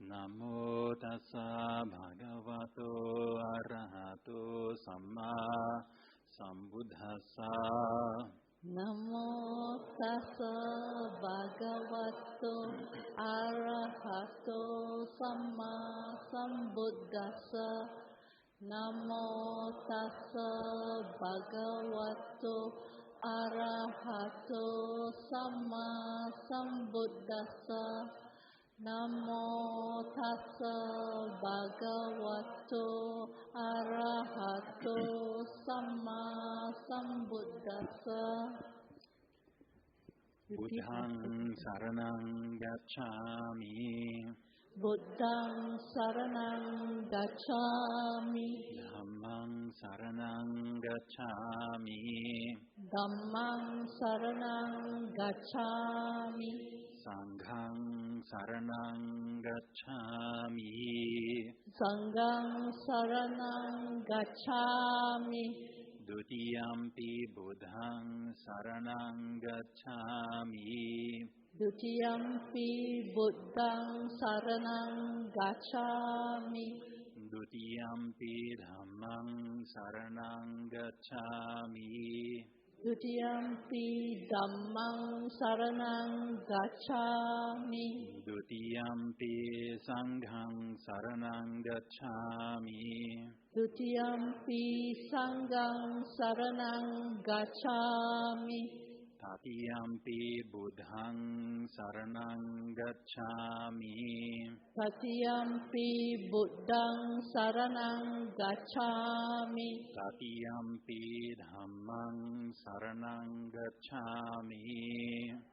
Namo tassa bhagavato arahato samma sambuddhassa. Namo tassa bhagavato arahato samma sambuddhassa. Namo tassa bhagavato arahato samma sambuddhassa. Namo tassa bhagavato arahato samma sambuddhassa. Buddhaṃ saraṇaṃ gacchāmi. Buddhaṃ saraṇaṃ gacchāmi. Dhammaṃ saraṇaṃ gacchāmi. Dhammaṃ saraṇaṃ gacchāmi. Sanghaṃ saraṇaṃ gacchāmi. Sanghaṃ saraṇaṃ gacchāmi. Dutiyampi buddhaṃ saraṇaṃ gacchāmi. Dutiyampi buddhaṃ saraṇaṃ gacchāmi. Dutiyampi dhammaṃ saraṇaṃ gacchāmi. Dutiyampi dhammam saranam gacchāmi. Dutiyampi sangham saranam gacchāmi. Dutiyampi sangham saranam gacchāmi. Tatiyampi buddhaṃ saranam gacchāmi. Tatiyampi buddhaṃ saranam gacchāmi. Tatiyampi dhammaṃ saranam gacchāmi.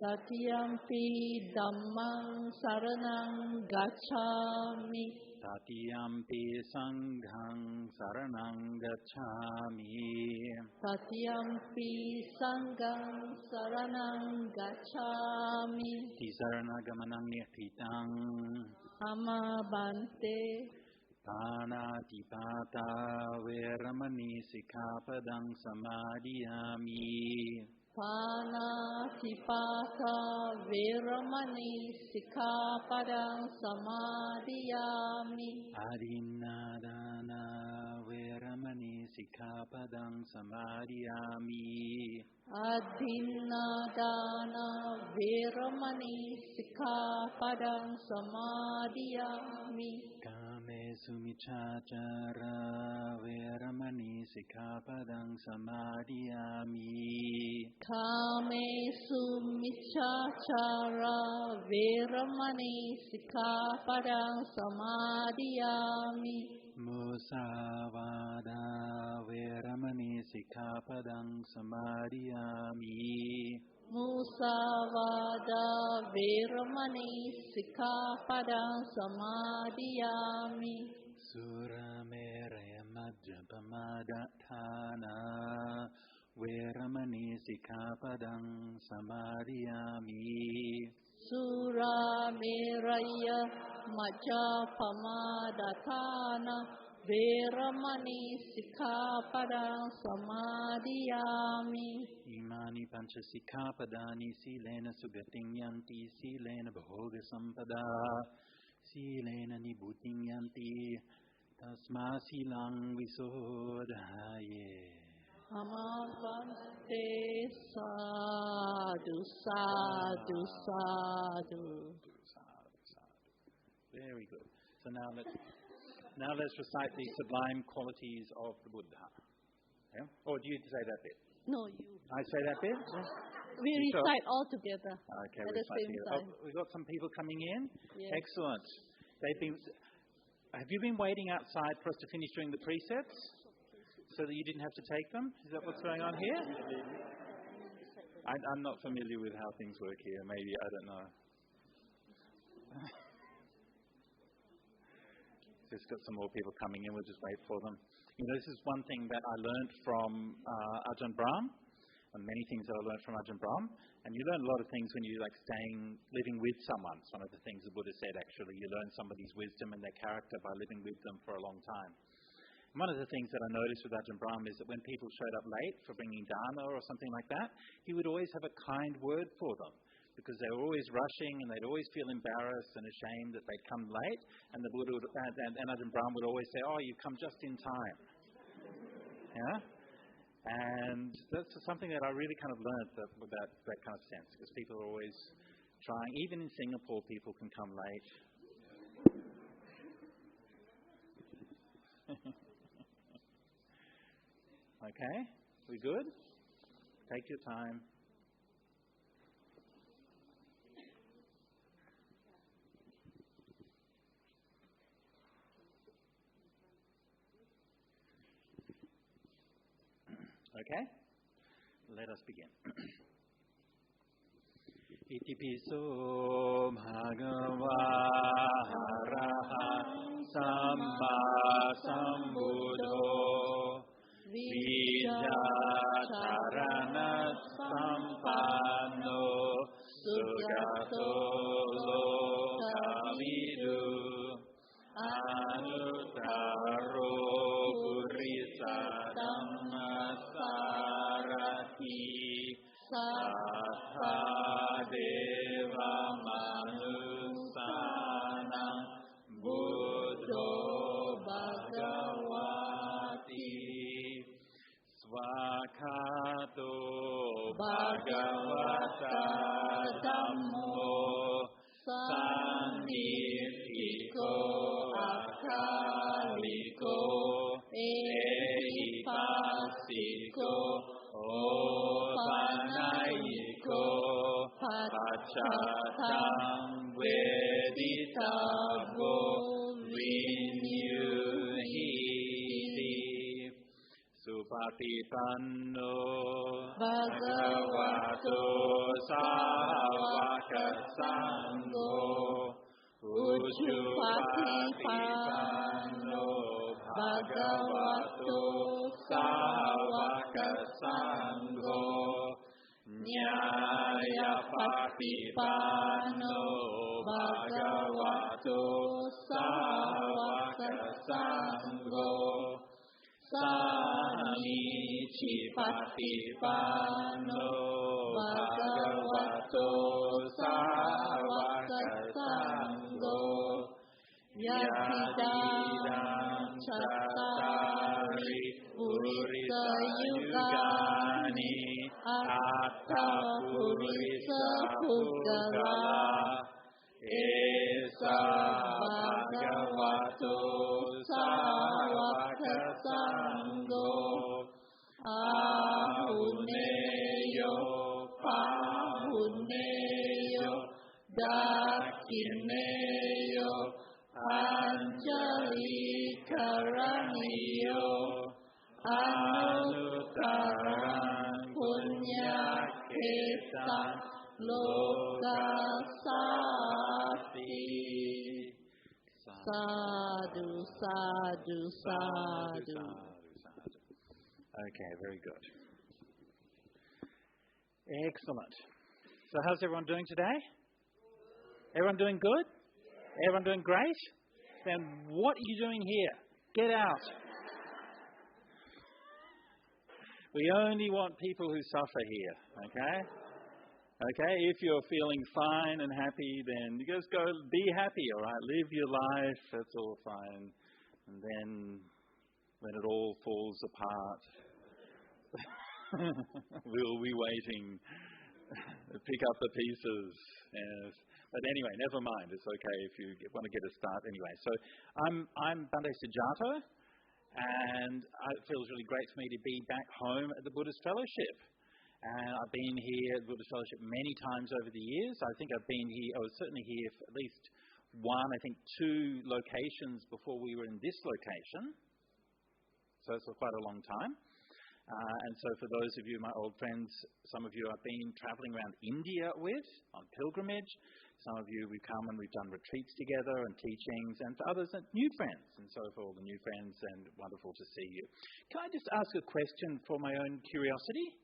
Tatiyampi dhammam saranam gacchāmi. Tatiyampi sangham saranam gacchāmi. Tatiyampi sangham saranam gacchāmi. Tisarana-gamanam nirthitaṃ. Amabante. Pāṇātipātā veramani sikkhapadam samadhiyāmi. Pāṇātipātā veramani sikkhapadam samadhiyāmi. Adinādāna veramani sikkhapadam samadhiyāmi. Adinādāna veramani sikkhapadam samadhiyāmi. Kāmesu micchācārā veramani sikkhapadam samadhiyāmi. Kāmesu micchācārā veramani sikkhapadam samadhiyāmi. Musāvādā veramani sikkhapadam samadhiyāmi. Musāvādā veramani sikkhapadam samadhiyāmi. Surameraya majjapamadatthāna veramani sikkhapadam samadhiyāmi. Surameraya majjapamadatthāna veramani sikkhapadam samadhiyāmi. Imani pancha sikkhapadani silena sugatiṃ yanti silena bhoga sampada silena nibbutiṃ yanti tasmā silaṃ visodhaye. Amavante sadhu sadhu sadhu. Very good. So now let's recite the sublime qualities of the Buddha. Yeah? Or do you say that bit? No, you. I say that bit? We recite all together. Okay, at we the same time. Oh, we've got some people coming in? Yes. Excellent. Have you been waiting outside for us to finish doing the precepts so that you didn't have to take them? Is that what's going on here? I'm not familiar with how things work here. Maybe, I don't know. Just got some more people coming in. We'll just wait for them. You know, this is one thing that I learned from Ajahn Brahm, and many things that I learned from Ajahn Brahm. And you learn a lot of things when you're living with someone. It's one of the things the Buddha said, actually. You learn somebody's wisdom and their character by living with them for a long time. And one of the things that I noticed with Ajahn Brahm is that when people showed up late for bringing dana or something like that, he would always have a kind word for them. because they were always rushing and they'd always feel embarrassed and ashamed that they'd come late. And the Buddha and Ajahn Brahm would always say, "Oh, you've come just in time." Yeah? And that's something that I really kind of learned about that kind of sense, because people are always trying. Even in Singapore, people can come late. Okay, we good? Take your time. Okay, let us begin. Itipiso bhagava arahat samma sambuddho vijjacharana sampanno sujato lokavidu anuttaro purisa dhammasarati sattva deva manusanam buddho bhagavati svakato bhagavata dhammo sannitthiko akkaliko ehipassiko opanayiko paccatam veditavvo vinyuhiti supatipanno bhagavato sāvaka saṅgho uccupatipanno bhagavato sāvaka saṅgho nyāyapatipanno bhagavato sāvaka saṅgho Samicipatipanno bhagavato sāvaka saṅgho yatidam cattari purisa yugani atta purisa puggala esa bhagavato sāvaka saṅgho ahuneyo pahuneyo dakhineyo anjali karaniyo anuttarang punyakhetam lokasati. Sadhu, sadhu, sadhu. Okay, very good. Excellent. So how's everyone doing today? Everyone doing good? Everyone doing great? Then what are you doing here? Get out. We only want people who suffer here, okay? Okay, if you're feeling fine and happy, then you just go be happy, all right? Live your life, that's all fine. And then when it all falls apart, we'll be waiting to pick up the pieces. Yes. But anyway, never mind. It's okay if you want to get a start anyway. So I'm Ajahn Sujato, and it feels really great for me to be back home at the Buddhist Fellowship. And I've been here at the Buddhist Fellowship many times over the years. I think I was certainly here for at least two locations before we were in this location. So it's quite a long time. And so for those of you, my old friends, some of you I've been traveling around India with on pilgrimage. Some of you we've come and we've done retreats together and teachings, and for others, new friends. And so for all the new friends, and wonderful to see you. Can I just ask a question for my own curiosity?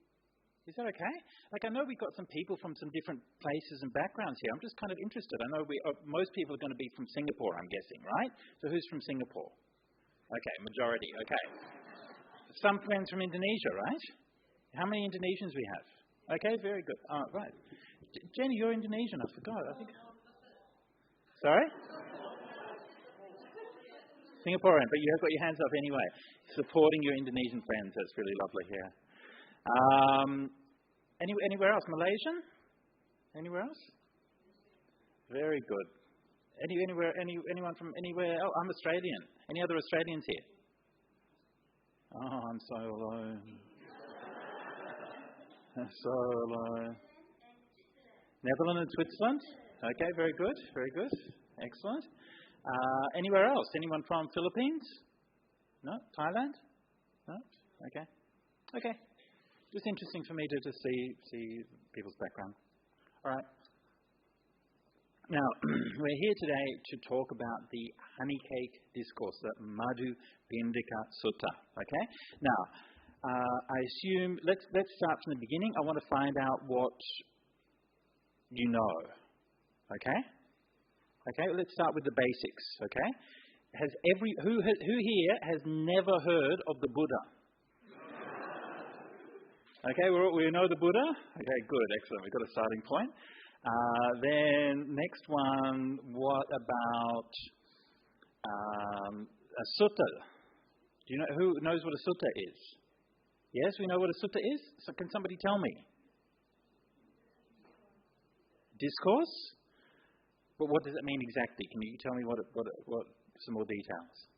Is that okay? Like, I know we've got some people from some different places and backgrounds here. I'm just kind of interested. I know most people are going to be from Singapore, I'm guessing, right? So who's from Singapore? Okay, majority. Okay. Some friends from Indonesia, right? How many Indonesians we have? Okay, very good. Right. Jenny, you're Indonesian. I forgot. I think. Sorry? Singaporean, but you have got your hands up anyway. Supporting your Indonesian friends. That's really lovely here. Anywhere else? Malaysian? Anywhere else? Very good. Anyone from anywhere? Oh, I'm Australian. Any other Australians here? Oh, I'm so alone. I'm so alone. Netherlands and Switzerland? Okay, very good. Very good. Excellent. Anywhere else? Anyone from Philippines? No? Thailand? No? Okay. Okay. Just interesting for me to just see people's background. All right. Now, we're here today to talk about the Honey-Cake discourse, the Madhupiṇḍikasutta. Okay? Now, I assume, let's start from the beginning. I want to find out what you know. Okay? Okay, let's start with the basics. Okay? Who here has never heard of the Buddha? Okay, we know the Buddha? Okay, good, excellent. We've got a starting point. Then, next one, what about a sutta? Do you know who knows what a sutta is? Yes, we know what a sutta is? So can somebody tell me? Discourse? But what does it mean exactly? Can you tell me what some more details?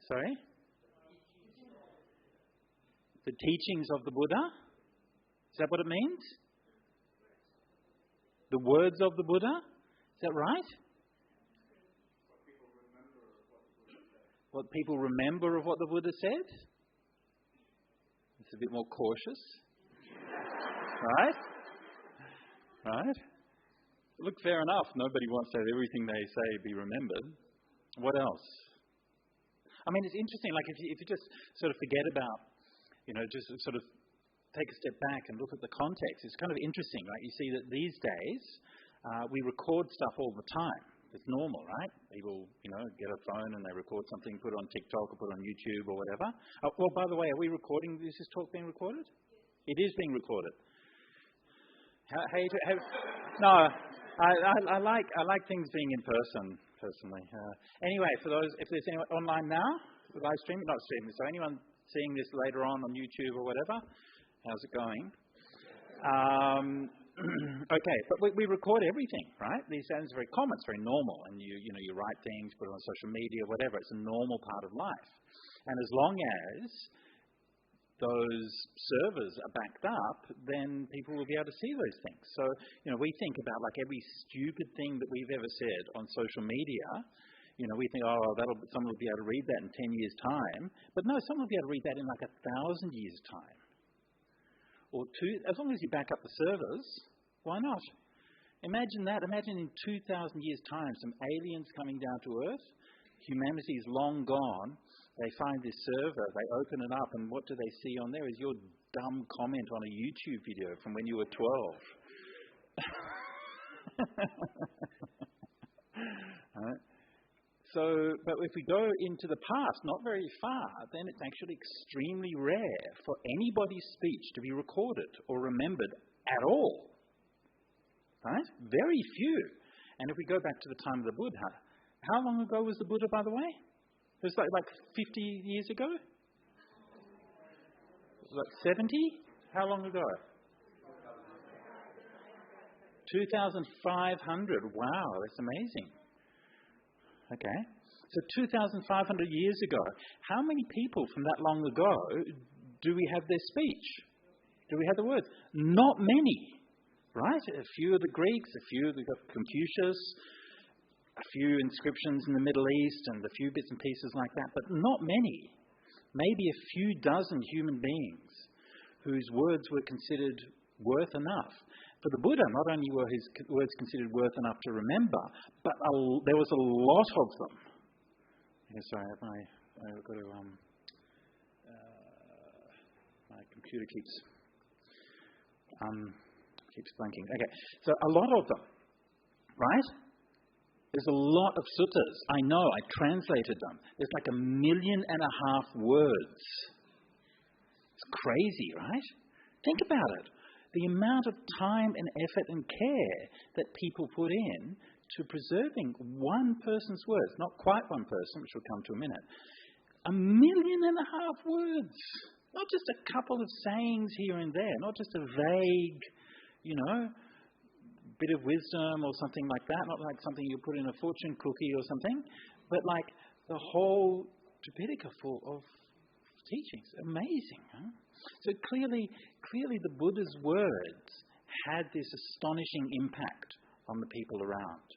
Sorry? The teachings of the Buddha? Is that what it means? The words of the Buddha? Is that right? What people remember of what the Buddha said? It's a bit more cautious. Right? Right? Look, fair enough. Nobody wants to have everything they say be remembered. What else? I mean, it's interesting, like if you just sort of forget about, just sort of take a step back and look at the context, it's kind of interesting, right? You see that these days, we record stuff all the time. It's normal, right? People, get a phone and they record something, put it on TikTok or put it on YouTube or whatever. Well, by the way, are we recording? Is this talk being recorded? It is being recorded. No, I like things being in person, personally. Anyway, for those, if there's anyone online now, live streaming, not streaming, so anyone seeing this later on YouTube or whatever, how's it going? Okay, but we record everything, right? These days are very common, it's very normal, and you write things, put it on social media, whatever. It's a normal part of life, and as long as those servers are backed up, then people will be able to see those things. So, we think about like every stupid thing that we've ever said on social media. We think, someone will be able to read that in 10 years' time. But no, someone will be able to read that in like 1,000 years' time. Or as long as you back up the servers, why not? Imagine that. Imagine in 2,000 years' time, some aliens coming down to Earth. Humanity is long gone. They find this server, they open it up, and what do they see on there is your dumb comment on a YouTube video from when you were 12. Right? But if we go into the past, not very far, then it's actually extremely rare for anybody's speech to be recorded or remembered at all. Right? Very few. And if we go back to the time of the Buddha, how long ago was the Buddha, by the way? It was like 50 years ago? Like 70? How long ago? 2,500. Wow, that's amazing. Okay. So 2,500 years ago, how many people from that long ago do we have their speech? Do we have the words? Not many, right? A few of the Greeks, we've got Confucius, a few inscriptions in the Middle East and a few bits and pieces like that, but not many. Maybe a few dozen human beings whose words were considered worth enough. For the Buddha, not only were his words considered worth enough to remember, but there was a lot of them. Sorry, I've got to, my computer keeps blanking. Okay, so a lot of them, right? There's a lot of suttas. I know, I translated them. There's like 1.5 million words It's crazy, right? Think about it. The amount of time and effort and care that people put in to preserving one person's words, not quite one person, which we'll come to in a minute, 1.5 million words, not just a couple of sayings here and there, not just a vague, bit of wisdom or something like that, not like something you put in a fortune cookie or something, but like the whole Tripitaka full of teachings. Amazing, huh? So clearly the Buddha's words had this astonishing impact on the people around.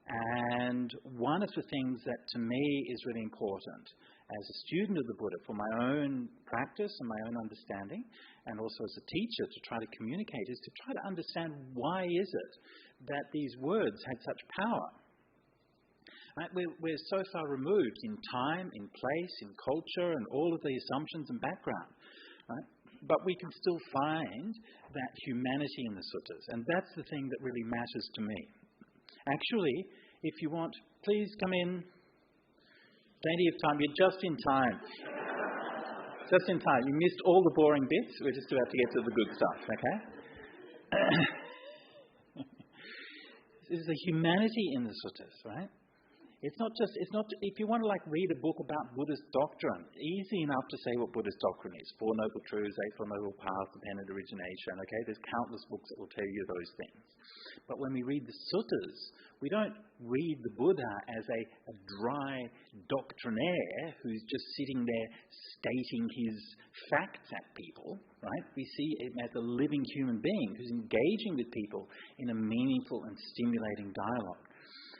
And one of the things that to me is really important as a student of the Buddha for my own practice and my own understanding, and also as a teacher to try to communicate, is to try to understand why is it that these words had such power. Right? We're so far removed in time, in place, in culture, and all of the assumptions and background. Right? But we can still find that humanity in the suttas, and that's the thing that really matters to me. Actually, if you want, please come in. Plenty of time. You're just in time. Just in time. You missed all the boring bits. We're just about to get to the good stuff, okay? There's a humanity in the suttas, right? It's not, if you want to read a book about Buddhist doctrine, easy enough to say what Buddhist doctrine is. Four Noble Truths, Eightfold Noble Path, Dependent Origination, okay? There's countless books that will tell you those things. But when we read the suttas, we don't read the Buddha as a dry doctrinaire who's just sitting there stating his facts at people, right? We see him as a living human being who's engaging with people in a meaningful and stimulating dialogue.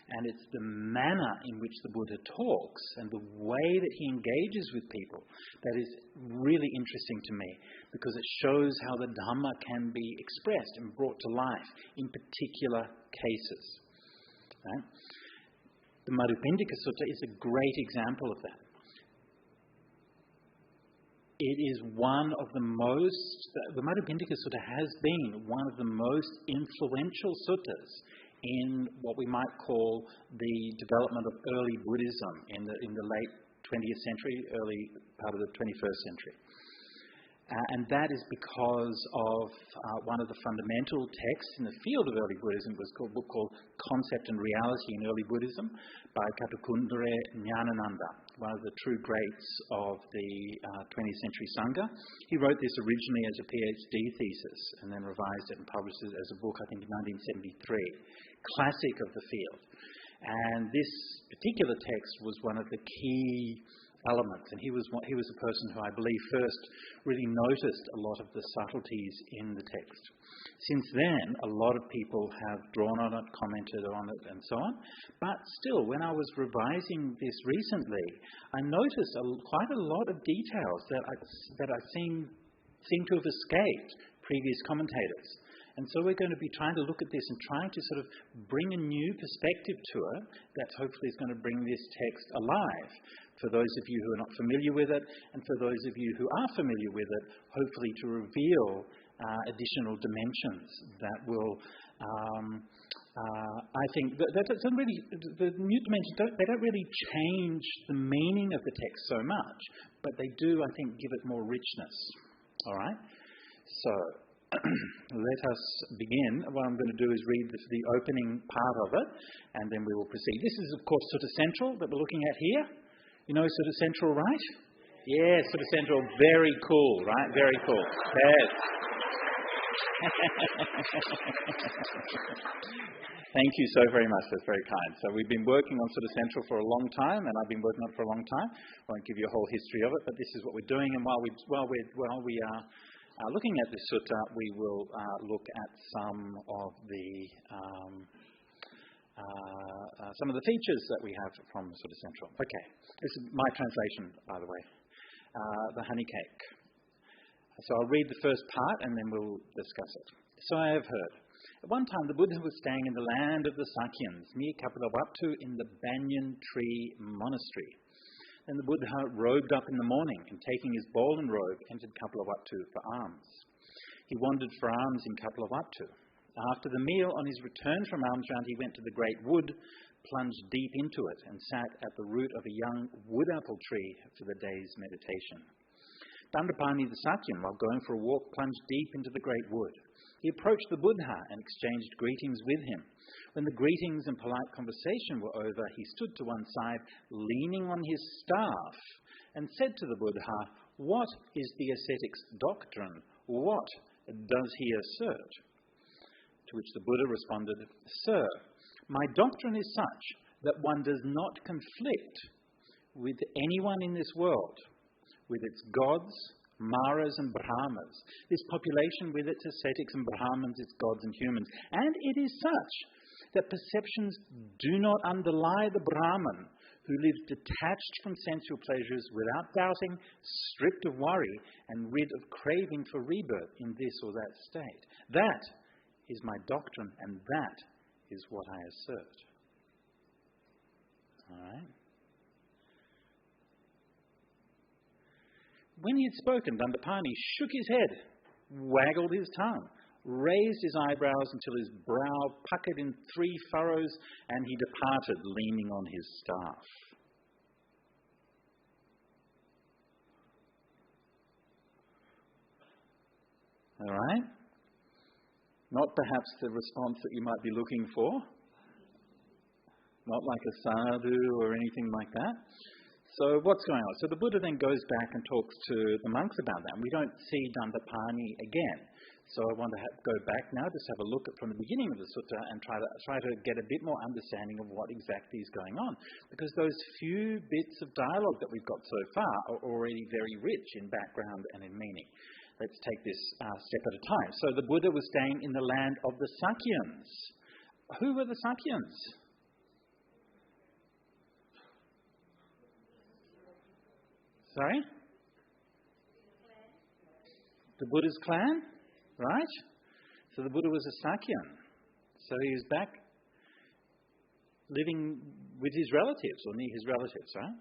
And it's the manner in which the Buddha talks and the way that he engages with people that is really interesting to me, because it shows how the Dhamma can be expressed and brought to life in particular cases. Right? The Madhupiṇḍikasutta is a great example of that. It is one of the Madhupiṇḍikasutta has been one of the most influential suttas in what we might call the development of early Buddhism in the late 20th century, early part of the 21st century. And that is because of one of the fundamental texts in the field of early Buddhism. It was a book called Concept and Reality in Early Buddhism by Katukundare Nyanananda, one of the true greats of the 20th century Sangha. He wrote this originally as a PhD thesis and then revised it and published it as a book, I think, in 1973. Classic of the field. And this particular text was one of the key elements, and he was a person who I believe first really noticed a lot of the subtleties in the text. Since then, a lot of people have drawn on it, commented on it, and so on. But still, when I was revising this recently, I noticed quite a lot of details that I seem to have escaped previous commentators. And so we're going to be trying to look at this and trying to sort of bring a new perspective to it that hopefully is going to bring this text alive for those of you who are not familiar with it, and for those of you who are familiar with it, hopefully to reveal additional dimensions that will, I think, the new dimensions, they don't really change the meaning of the text so much, but they do, I think, give it more richness. All right? So let us begin. What I'm going to do is read the opening part of it, and then we will proceed. This is, of course, SuttaCentral that we're looking at here. You know SuttaCentral, right? Yes, SuttaCentral. Very cool, right? Very cool. Yes. Thank you so very much. That's very kind. So we've been working on SuttaCentral for a long time, and I've been working on it for a long time. I won't give you a whole history of it, but this is what we're doing. And while we are looking at this sutta, we will look at some of the features that we have from SuttaCentral. Okay, this is my translation, by the way, the Honey-Cake. So I'll read the first part and then we'll discuss it. So I have heard. At one time the Buddha was staying in the land of the Sakyans, near Kapilavatthu in the Banyan Tree Monastery. Then the Buddha robed up in the morning and taking his bowl and robe entered Kapilavatthu for alms. He wandered for alms in Kapilavatthu. After the meal, on his return from alms round, he went to the great wood, plunged deep into it, and sat at the root of a young wood apple tree for the day's meditation. Dandapāṇi the Sakyan, while going for a walk, plunged deep into the great wood. He approached the Buddha and exchanged greetings with him. When the greetings and polite conversation were over, he stood to one side, leaning on his staff, and said to the Buddha, "What is the ascetic's doctrine? What does he assert?" To which the Buddha responded, "Sir, my doctrine is such that one does not conflict with anyone in this world, with its gods, Maras and Brahmas, this population with its ascetics and Brahmins, its gods and humans. And it is such that perceptions do not underlie the Brahman who lives detached from sensual pleasures without doubting, stripped of worry, and rid of craving for rebirth in this or that state. That is my doctrine, and that is what I assert." All right. When he had spoken, Dandapani shook his head, waggled his tongue, raised his eyebrows until his brow puckered in 3 furrows, and he departed, leaning on his staff. All right? Not perhaps the response that you might be looking for. Not like a sadhu or anything like that. So what's going on? So the Buddha then goes back and talks to the monks about that. And we don't see Dandapani again. So I want to go back now, just have a look at from the beginning of the sutta and try to get a bit more understanding of what exactly is going on. Because those few bits of dialogue that we've got so far are already very rich in background and in meaning. Let's take this step at a time. So the Buddha was staying in the land of the Sakyans. Who were the Sakyans? Sorry? The Buddha's clan? Right? So the Buddha was a Sakyan. So he was back living with his relatives, or near his relatives, right?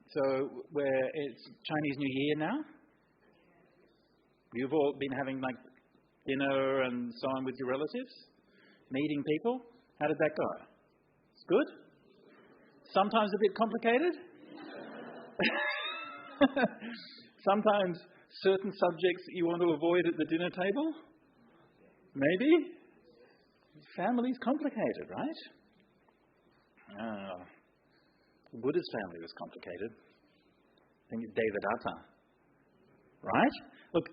So it's Chinese New Year now. You've all been having like dinner and so on with your relatives? Meeting people? How did that go? It's good? Sometimes a bit complicated? Sometimes certain subjects that you want to avoid at the dinner table? Maybe? Family's complicated, right? The Buddha's family was complicated. I think it's Devadatta. Right? Look,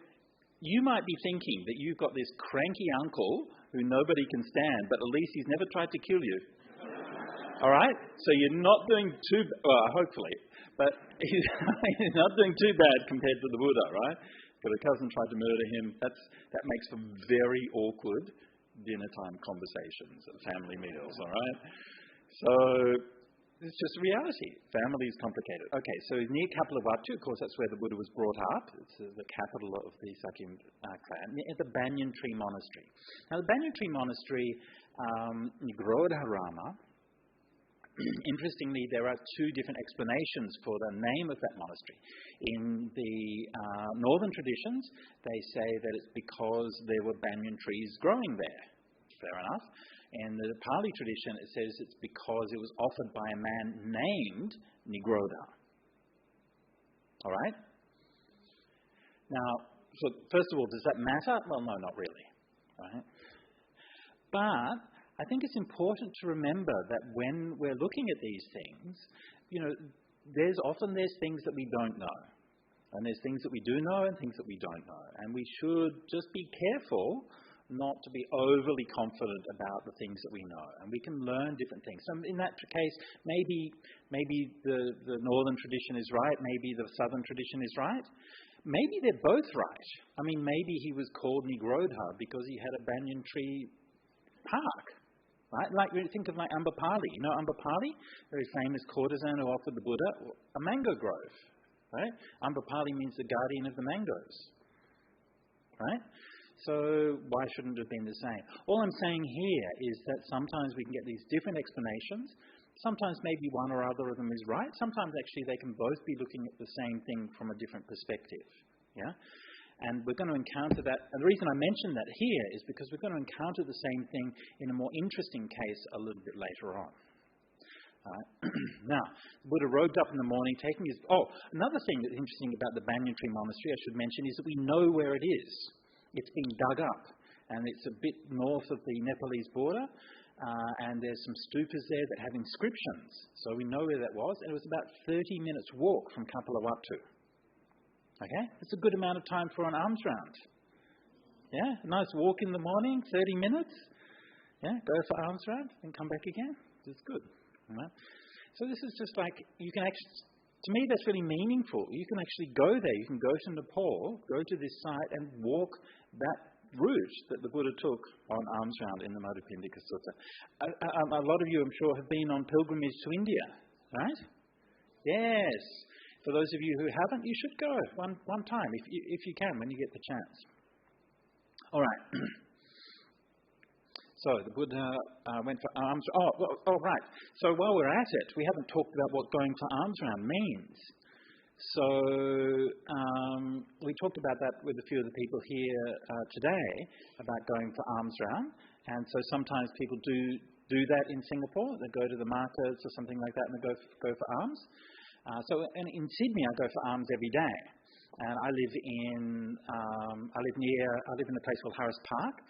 you might be thinking that you've got this cranky uncle who nobody can stand, but at least he's never tried to kill you. All right? So you're not doing too well, hopefully, but he's not doing too bad compared to the Buddha, right? Because a cousin tried to murder him. That makes for very awkward dinner time conversations at family meals, all right? So it's just reality. Family is complicated. Okay, so he's near Kapilavatthu. Of course, that's where the Buddha was brought up. It's the capital of the Sakyan clan, at the Banyan Tree Monastery. Now, the Banyan Tree Monastery, Nigrodharama, interestingly, there are 2 different explanations for the name of that monastery. In the northern traditions, they say that it's because there were banyan trees growing there. Fair enough. In the Pali tradition, it says it's because it was offered by a man named Nigrodha. All right? Now, so first of all, does that matter? Well, no, not really. Right? But I think it's important to remember that when we're looking at these things, there's things that we don't know. And there's things that we do know and things that we don't know. And we should just be careful not to be overly confident about the things that we know. And we can learn different things. So in that case, maybe the northern tradition is right, maybe the southern tradition is right. Maybe they're both right. I mean, maybe he was called Nigrodha because he had a banyan tree park. Right? Like, think of like Ambapali. You know Ambapali? Very famous courtesan who offered the Buddha a mango grove. Right? Ambapali means the guardian of the mangoes. Right? So why shouldn't it have been the same? All I'm saying here is that sometimes we can get these different explanations. Sometimes maybe one or other of them is right. Sometimes actually they can both be looking at the same thing from a different perspective. Yeah? And we're going to encounter that. And the reason I mention that here is because we're going to encounter the same thing in a more interesting case a little bit later on. Now, the Buddha robed up in the morning, taking his... Oh, another thing that's interesting about the Banyan Tree Monastery, I should mention, is that we know where it is. It's been dug up, and it's a bit north of the Nepalese border, and there's some stupas there that have inscriptions. So we know where that was, and it was about 30 minutes walk from Kapilavatthu. Okay? It's a good amount of time for an alms round. Yeah? A nice walk in the morning, 30 minutes. Yeah? Go for alms round, and come back again. It's good. Right? So this is just like, you can actually, to me that's really meaningful. You can actually go there, you can go to Nepal, go to this site and walk that route that the Buddha took on alms round in the Madhupiṇḍikasutta. A lot of you, I'm sure, have been on pilgrimage to India, right? Yes. For those of you who haven't, you should go one time, if you can, when you get the chance. All right. So the Buddha went for alms. Right. So while we're at it, we haven't talked about what going for alms round means. So we talked about that with a few of the people here today about going for alms round. And so sometimes people do that in Singapore. They go to the markets or something like that and they go for alms. So in Sydney, I go for alms every day. And I live in a place called Harris Park.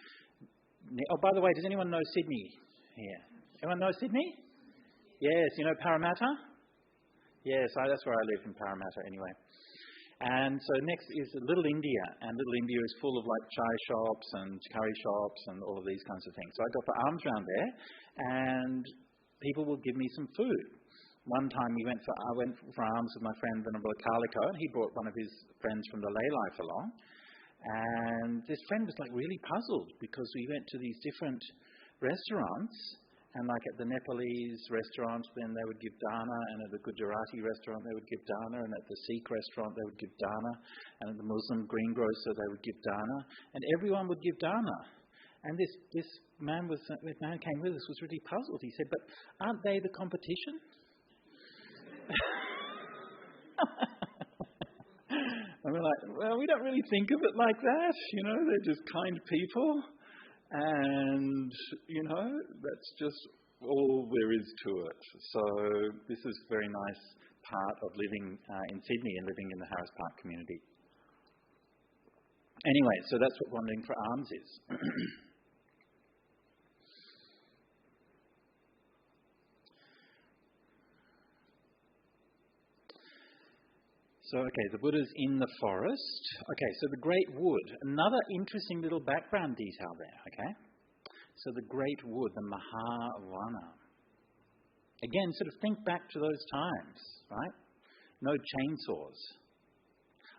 Oh, by the way, does anyone know Sydney here? Anyone know Sydney? Yes, you know Parramatta? Yes, that's where I live, in Parramatta anyway. And so next is Little India, and Little India is full of like chai shops and curry shops and all of these kinds of things. So I go for alms round there, and people will give me some food. One time I went for alms with my friend Venerable Kārliko, and he brought one of his friends from the lay life along. And this friend was like really puzzled because we went to these different restaurants, and like at the Nepalese restaurant then they would give dana, and at the Gujarati restaurant they would give dana, and at the Sikh restaurant they would give dana, and at the Muslim greengrocer they would give dana, and everyone would give dana. And this man came with us was really puzzled. He said, "But aren't they the competition?" And we're like, well, we don't really think of it like that, they're just kind people, and, that's just all there is to it. So this is a very nice part of living in Sydney and living in the Harris Park community. Anyway, so that's what wandering for alms is. So, the Buddha's in the forest. So the Great Wood. Another interesting little background detail there, So the Great Wood, the Mahavana. Again, sort of think back to those times, right? No chainsaws.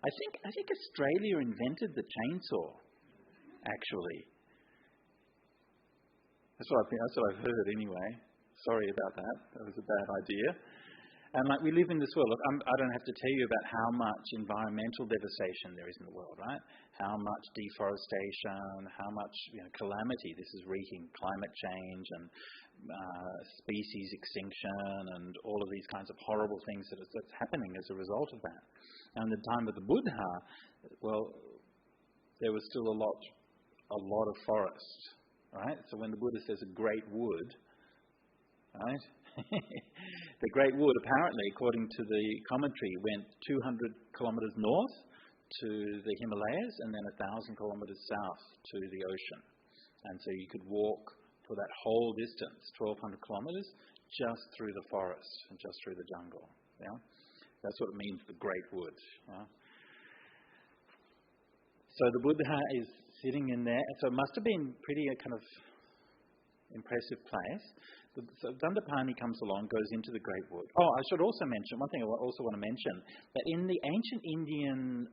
I think Australia invented the chainsaw, actually. That's what I've heard anyway. Sorry about that. That was a bad idea. And we live in this world. Look, I don't have to tell you about how much environmental devastation there is in the world, right? How much deforestation, how much calamity this is wreaking, climate change and species extinction and all of these kinds of horrible things that's happening as a result of that. And in the time of the Buddha, well, there was still a lot of forest, right? So when the Buddha says a great wood, right? The Great Wood, apparently, according to the commentary, went 200 kilometres north to the Himalayas and then 1,000 kilometres south to the ocean. And so you could walk for that whole distance, 1,200 kilometres, just through the forest and just through the jungle. Yeah? That's what it means, the Great Wood. Yeah? So the Buddha is sitting in there. So it must have been pretty kind of impressive place. So Dandapāṇi comes along, goes into the Great Wood. Oh, I should also mention, one thing I also want to mention, that in the ancient Indian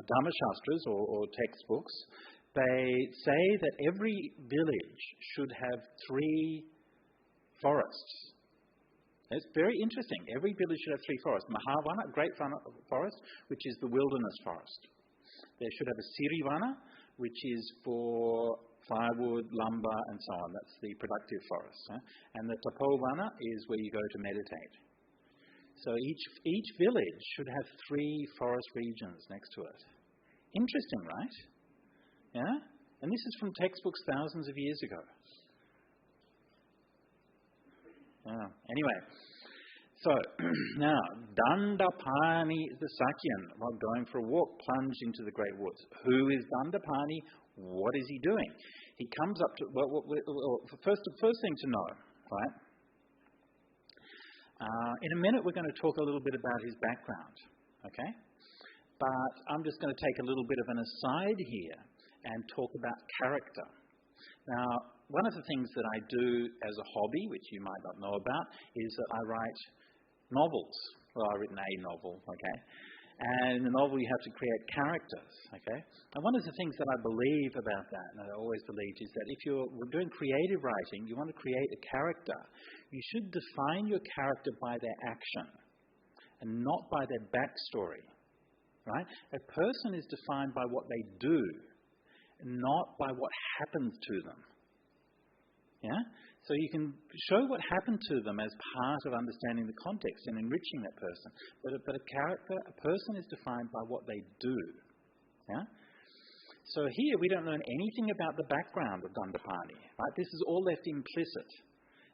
Dhamma Shastras or textbooks, they say that every village should have 3 forests. It's very interesting. Every village should have 3 forests. Mahavana, a great forest, which is the wilderness forest. They should have a Sirivana, which is for firewood, lumber, and so on. That's the productive forest. And the Tapovana is where you go to meditate. So each village should have 3 forest regions next to it. Interesting, right? Yeah? And this is from textbooks thousands of years ago. Anyway, so now, Dandapani the Sakyan, while going for a walk, plunged into the great woods. Who is Dandapani? What is he doing? He comes up to, first thing to know, right? In a minute, we're going to talk a little bit about his background, okay? But I'm just going to take a little bit of an aside here and talk about character. Now, one of the things that I do as a hobby, which you might not know about, is that I write novels. Well, I've written a novel, okay? And in the novel, you have to create characters, okay? And one of the things that I believe about that, and I always believed, is that if you're doing creative writing, you want to create a character, you should define your character by their action and not by their backstory, right? A person is defined by what they do, not by what happens to them. Yeah? So you can show what happened to them as part of understanding the context and enriching that person. But a person is defined by what they do. Yeah? So here we don't learn anything about the background of Dandapani. Right? This is all left implicit.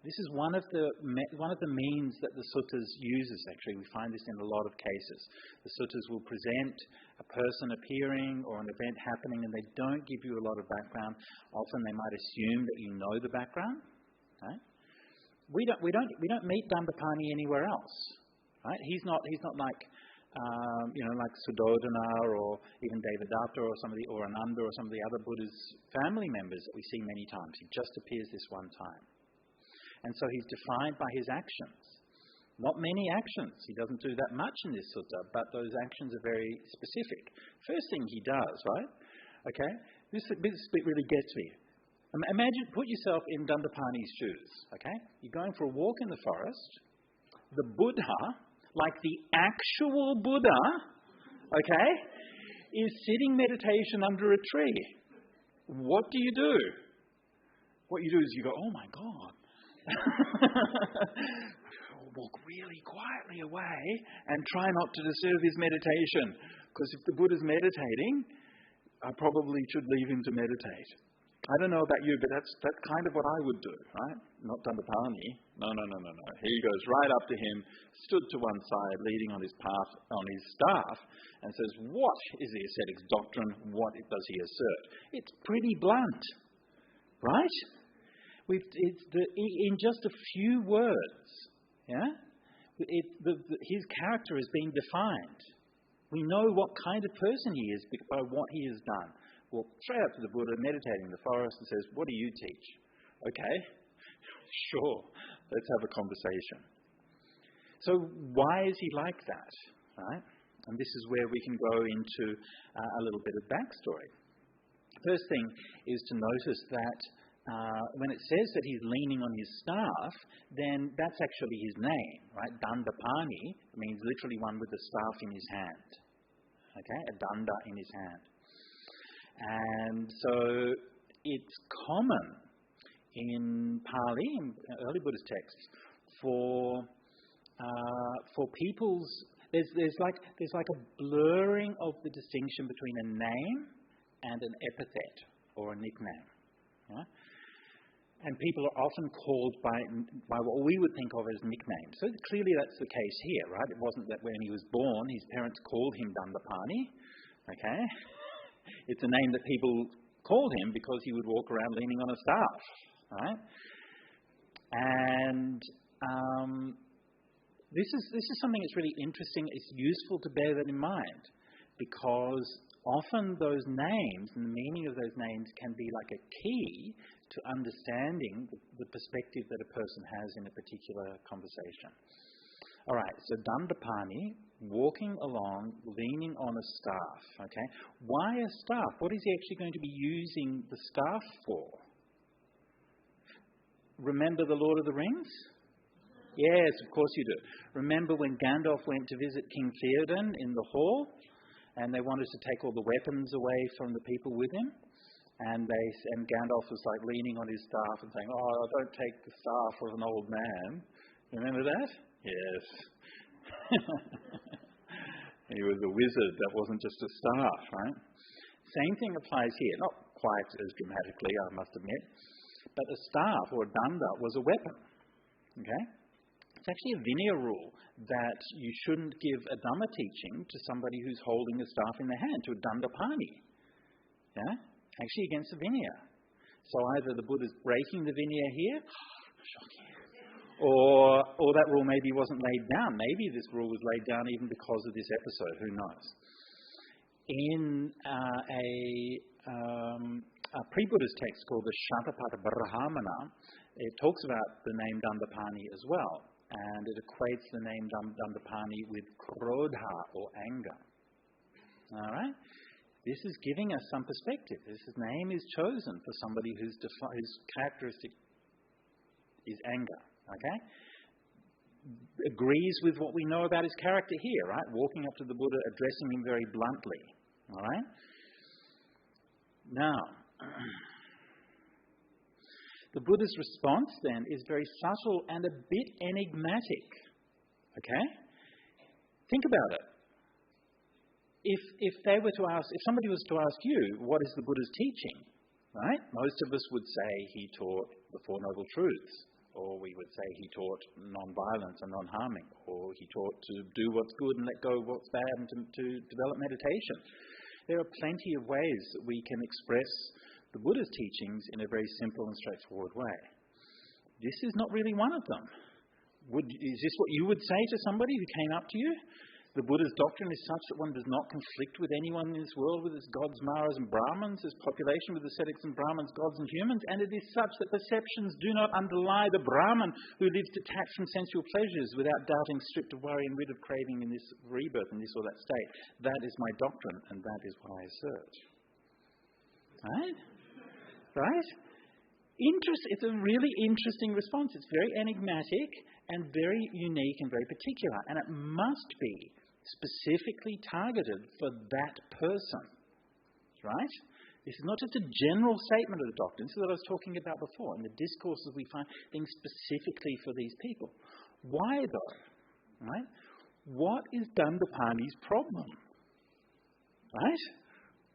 This is one of the means that the suttas uses, actually. We find this in a lot of cases. The suttas will present a person appearing or an event happening, and they don't give you a lot of background. Often they might assume that you know the background. Right? We don't meet Dandapani anywhere else. Right? He's not like like Suddhodana or even Devadatta or Ananda or some of the other Buddha's family members that we see many times. He just appears this one time. And so he's defined by his actions. Not many actions. He doesn't do that much in this sutta, but those actions are very specific. First thing he does, right? Okay? This bit really gets me. Imagine, put yourself in Dandapani's shoes, okay? You're going for a walk in the forest. The Buddha, like the actual Buddha, okay, is sitting meditation under a tree. What do you do? What you do is you go, oh my God. Walk really quietly away and try not to disturb his meditation. Because if the Buddha's meditating, I probably should leave him to meditate. I don't know about you, but that's kind of what I would do, right? Not Dandapani. No. He goes right up to him, stood to one side, leading on his path, on his staff, and says, what is the ascetic's doctrine? What does he assert? It's pretty blunt, right? In just a few words, yeah? His character is being defined. We know what kind of person he is by what he has done. Walks straight up to the Buddha, meditating in the forest, and says, what do you teach? Okay, sure, let's have a conversation. So why is he like that, right? And this is where we can go into a little bit of backstory. First thing is to notice that when it says that he's leaning on his staff, then that's actually his name, right? Dandapani means literally one with the staff in his hand. Okay, a danda in his hand. And so it's common in Pali, in early Buddhist texts, for people's there's like a blurring of the distinction between a name and an epithet or a nickname. Yeah? And people are often called by what we would think of as nicknames. So clearly that's the case here, right? It wasn't that when he was born, his parents called him Dandapani, okay? It's a name that people called him because he would walk around leaning on a staff, right? And this is something that's really interesting. It's useful to bear that in mind because often those names and the meaning of those names can be like a key to understanding the perspective that a person has in a particular conversation. All right, so Dandapani, walking along, leaning on a staff, okay? Why a staff? What is he actually going to be using the staff for? Remember the Lord of the Rings? Yes, of course you do. Remember when Gandalf went to visit King Theoden in the hall, and they wanted to take all the weapons away from the people with him? And Gandalf was like leaning on his staff and saying, oh, don't take the staff of an old man. Remember that? Yes. He was a wizard. That wasn't just a staff, right? Same thing applies here. Not quite as dramatically, I must admit. But a staff or a danda was a weapon. Okay? It's actually a Vinaya rule that you shouldn't give a Dhamma teaching to somebody who's holding a staff in their hand, to a Dandapāṇi. Yeah? Actually against the Vinaya. So either the Buddha's breaking the Vinaya here, or that rule maybe wasn't laid down. Maybe this rule was laid down even because of this episode. Who knows? In a pre-Buddhist text called the Shatapatha Brahmana, it talks about the name Dandapani as well, and it equates the name Dandapani with krodha, or anger. All right? This is giving us some perspective. This name is chosen for somebody whose characteristic is anger. Okay? Agrees with what we know about his character here, right? Walking up to the Buddha, addressing him very bluntly. All right? Now, the Buddha's response then is very subtle and a bit enigmatic. Okay? Think about it. If somebody was to ask you, what is the Buddha's teaching? Right? Most of us would say he taught the Four Noble Truths, or we would say he taught non-violence and non-harming, or he taught to do what's good and let go of what's bad, and to develop meditation. There are plenty of ways that we can express the Buddha's teachings in a very simple and straightforward way. This is not really one of them. Is this what you would say to somebody who came up to you? The Buddha's doctrine is such that one does not conflict with anyone in this world, with its gods, maras and brahmins, its population with ascetics and brahmins, gods and humans, and it is such that perceptions do not underlie the Brahman who lives detached from sensual pleasures, without doubting, stripped of worry and rid of craving in this rebirth, in this or that state. That is my doctrine, and that is what I assert. Right? Right? It's a really interesting response. It's very enigmatic and very unique and very particular, and it must be specifically targeted for that person. Right? This is not just a general statement of the doctrine. This is what I was talking about before. In the discourses we find things specifically for these people. Why though? Right? What is Dandapāṇi's problem? Right?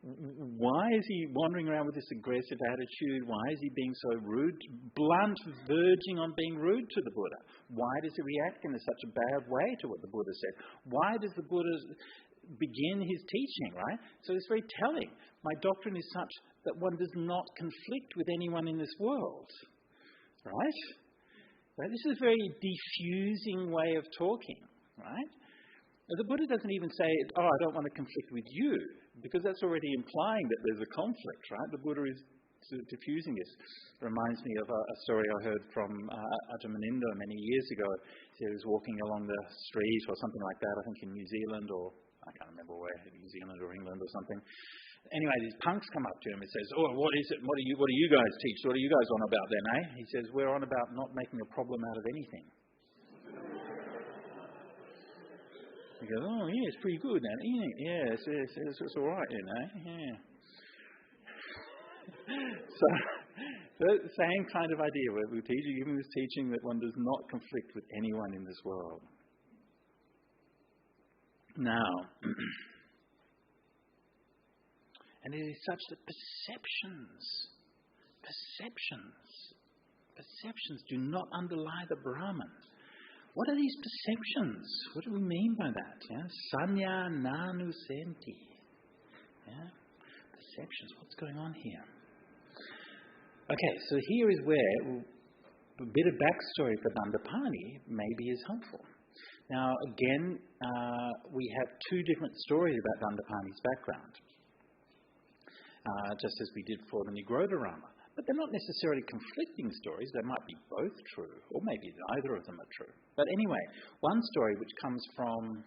Why is he wandering around with this aggressive attitude? Why is he being so rude, blunt, verging on being rude to the Buddha? Why does he react in such a bad way to what the Buddha said? Why does the Buddha begin his teaching, right? So it's very telling. My doctrine is such that one does not conflict with anyone in this world. Right? This is a very diffusing way of talking, right? The Buddha doesn't even say, I don't want to conflict with you, because that's already implying that there's a conflict, right? The Buddha is diffusing this. It reminds me of a story I heard from Ajahn Sujato many years ago. He was walking along the street or something like that, I think in New Zealand, or I can't remember where, New Zealand or England or something. Anyway, these punks come up to him and says, what is it? What do you guys teach? What are you guys on about then, eh? He says, we're on about not making a problem out of anything. He goes, yeah, it's pretty good, then, isn't it? Yeah, it's all right, yeah. So the same kind of idea, where we're giving this teaching that one does not conflict with anyone in this world. Now, and it is such that perceptions do not underlie the Brahman. What are these perceptions? What do we mean by that? Yeah? Sanya nanu senti. Yeah? Perceptions. What's going on here? Okay, so here is where a bit of backstory for Dandapani maybe is helpful. Now, again, we have two different stories about Dandapani's background, just as we did for the Nirodharama. But they're not necessarily conflicting stories. They might be both true, or maybe either of them are true. But anyway, one story which comes from...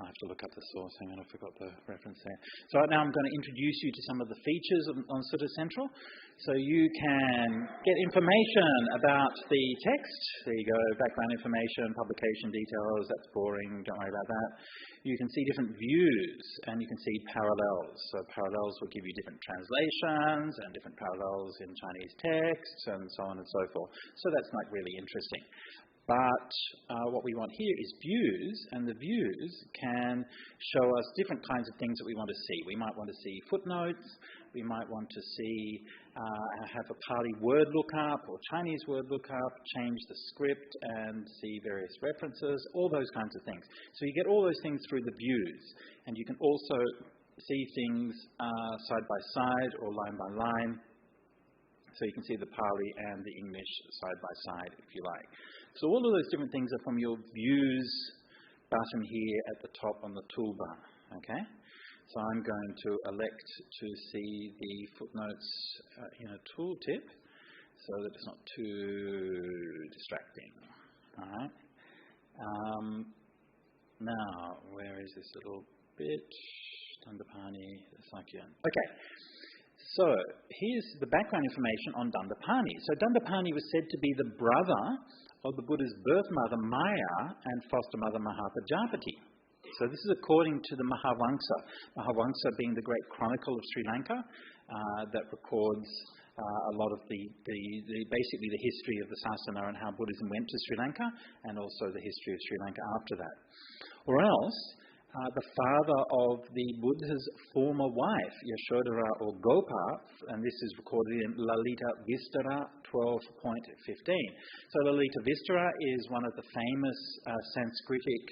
I have to look up the source. Hang on, I forgot the reference there. So now I'm going to introduce you to some of the features on SuttaCentral, so you can get information about the text. There you go, background information, publication details. That's boring, don't worry about that. You can see different views, and you can see parallels. So parallels will give you different translations and different parallels in Chinese texts and so on and so forth. So that's like really interesting. But what we want here is views, and the views can show us different kinds of things that we want to see. We might want to see footnotes, we might want to see, have a Pali word lookup or Chinese word lookup, change the script and see various references, all those kinds of things. So you get all those things through the views, and you can also see things side by side or line by line. So you can see the Pali and the English side by side, if you like. So all of those different things are from your views button here at the top on the toolbar. Okay? So I'm going to elect to see the footnotes in a tooltip so that it's not too distracting. All right? Now, where is this little bit? Dandapani, Sakya. Okay. So, here's the background information on Dandapani. So, Dandapani was said to be the brother of the Buddha's birth mother Maya and foster mother Mahapajapati. So, this is according to the Mahavamsa. Mahavamsa being the great chronicle of Sri Lanka that records a lot of basically the history of the Sasana and how Buddhism went to Sri Lanka, and also the history of Sri Lanka after that. Or else, the father of the Buddha's former wife, Yashodhara or Gopa, and this is recorded in Lalita Vistara 12.15. So Lalita Vistara is one of the famous Sanskritic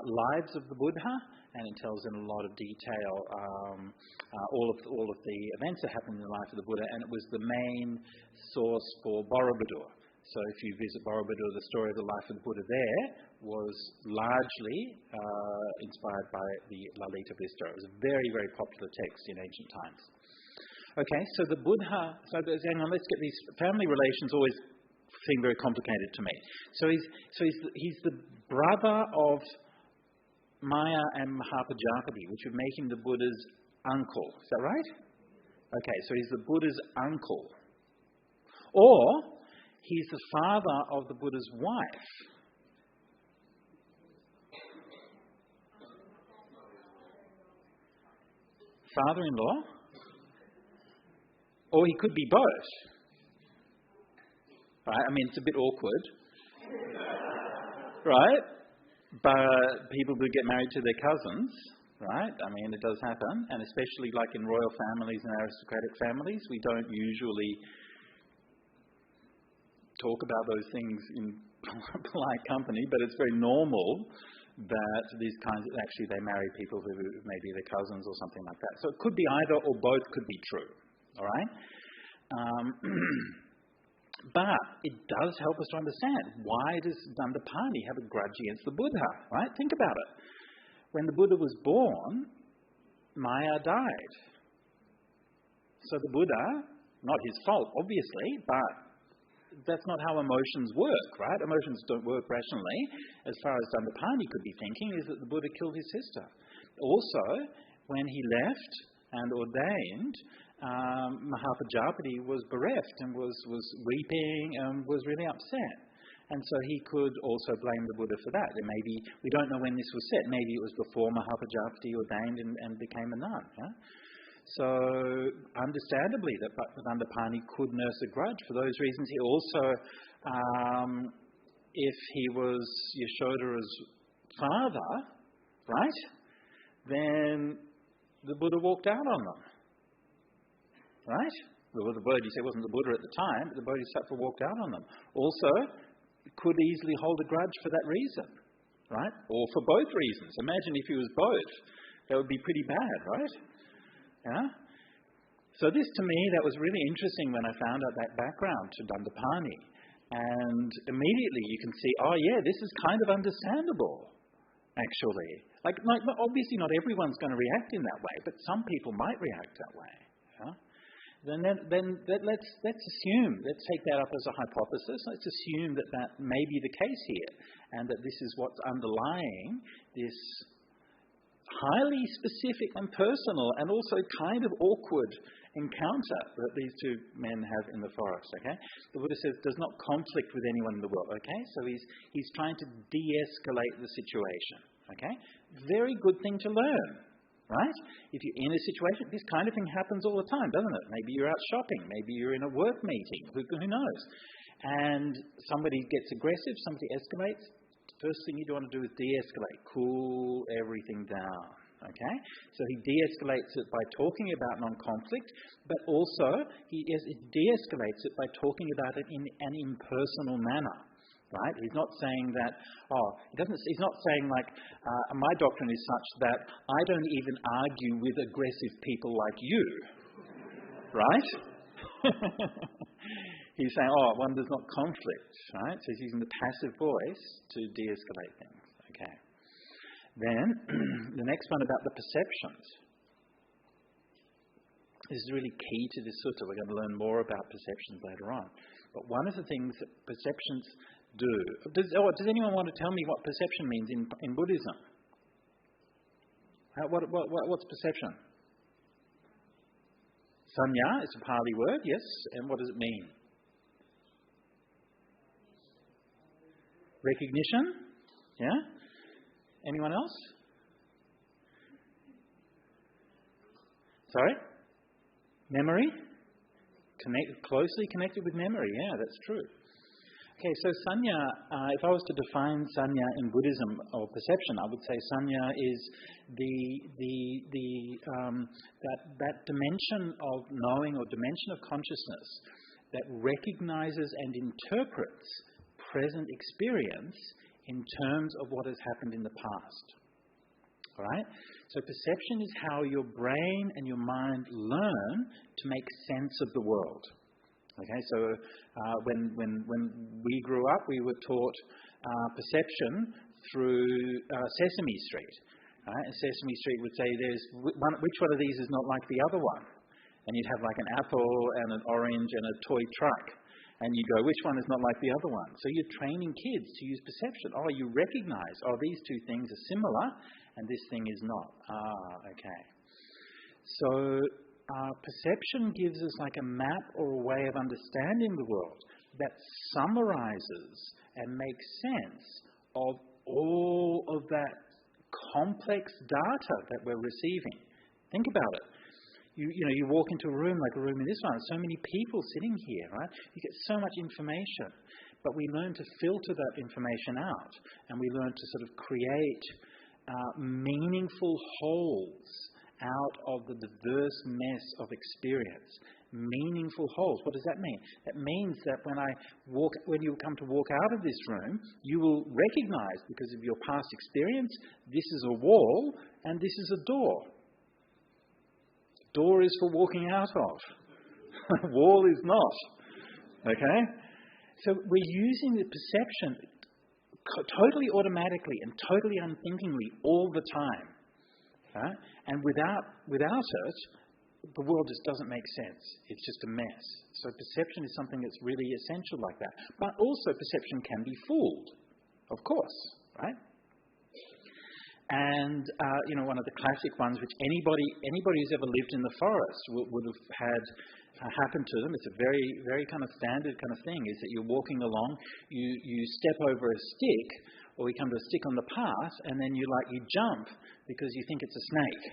lives of the Buddha, and it tells in a lot of detail all of the events that happened in the life of the Buddha, and it was the main source for Borobudur. So if you visit Borobudur, the story of the life of the Buddha there was largely inspired by the Lalita Vistara. It was a very, very popular text in ancient times. Okay, so the Buddha, hang on, let's get these family relations always seem very complicated to me. So he's the brother of Maya and Mahapajapati, which would make him the Buddha's uncle. Is that right? Okay, so he's the Buddha's uncle. Or he's the father of the Buddha's wife. Father-in-law? Or he could be both. Right? I mean, it's a bit awkward. Right? But people do get married to their cousins. Right? I mean, it does happen. And especially like in royal families and aristocratic families, we don't usually talk about those things in polite company, but it's very normal that these kinds of, actually they marry people who maybe their cousins or something like that. So it could be either or both could be true. All right? But it does help us to understand, why does Dandapani have a grudge against the Buddha? Right? Think about it. When the Buddha was born, Maya died. So the Buddha, not his fault obviously, but that's not how emotions work, right? Emotions don't work rationally. As far as Dandapani could be thinking, is that the Buddha killed his sister. Also, when he left and ordained, Mahapajapati was bereft and was weeping and was really upset. And so he could also blame the Buddha for that. And maybe, we don't know when this was set, maybe it was before Mahapajapati ordained and became a nun. Yeah? So, understandably, that Dandapani could nurse a grudge for those reasons. He also, if he was Yashodhara's father, right, then the Buddha walked out on them. Right? Well, the Bodhisattva wasn't the Buddha at the time, but the Bodhisattva walked out on them. Also, could easily hold a grudge for that reason, right? Or for both reasons. Imagine if he was both. That would be pretty bad, right? Yeah? So this, to me, that was really interesting when I found out that background to Dandapani. And immediately you can see, oh yeah, this is kind of understandable, actually. Like obviously not everyone's going to react in that way, but some people might react that way. Yeah? Then let's assume, let's take that up as a hypothesis, let's assume that may be the case here, and that this is what's underlying this highly specific and personal and also kind of awkward encounter that these two men have in the forest, okay? The Buddha says does not conflict with anyone in the world, okay? So he's trying to de-escalate the situation, okay? Very good thing to learn, right? If you're in a situation, this kind of thing happens all the time, doesn't it? Maybe you're out shopping, maybe you're in a work meeting, who knows? and somebody gets aggressive, somebody escalates, the first thing you want to do is de-escalate, cool everything down. Okay? So he de-escalates it by talking about non-conflict, but also he de-escalates it by talking about it in an impersonal manner. Right? He's not saying that, he's not saying like, my doctrine is such that I don't even argue with aggressive people like you. Right? He's saying, one does not conflict. Right? So he's using the passive voice to de-escalate things. Okay. Then, the next one about the perceptions. This is really key to this sutta. We're going to learn more about perceptions later on. But one of the things that perceptions do... Does anyone want to tell me what perception means in Buddhism? What's perception? Sanya, it's a Pali word, yes. And what does it mean? Recognition? Yeah? Anyone else? Sorry? Memory? Closely connected with memory, yeah, that's true. Okay, so sanya, if I was to define sanya in Buddhism or perception, I would say sanya is that dimension of knowing or dimension of consciousness that recognizes and interprets present experience in terms of what has happened in the past. All right? So perception is how your brain and your mind learn to make sense of the world. Okay, so when we grew up, we were taught perception through Sesame Street. Right? And Sesame Street would say, which one of these is not like the other one? And you'd have like an apple and an orange and a toy truck. And you go, which one is not like the other one? So you're training kids to use perception. You recognize, these two things are similar and this thing is not. Okay. So perception gives us like a map or a way of understanding the world that summarizes and makes sense of all of that complex data that we're receiving. Think about it. You walk into a room like a room in this one, so many people sitting here, right? You get so much information, but we learn to filter that information out, and we learn to sort of create meaningful wholes out of the diverse mess of experience. Meaningful wholes. What does that mean? That means that when you come to walk out of this room, you will recognize, because of your past experience, this is a wall and this is a door. Door is for walking out of. Wall is not. Okay? So we're using the perception totally automatically and totally unthinkingly all the time. Right? And without it, the world just doesn't make sense. It's just a mess. So perception is something that's really essential like that. But also perception can be fooled, of course, right? And, one of the classic ones, which anybody who's ever lived in the forest would have had happen to them, it's a very, very kind of standard kind of thing, is that you're walking along, you step over a stick, or you come to a stick on the path, and then you jump because you think it's a snake.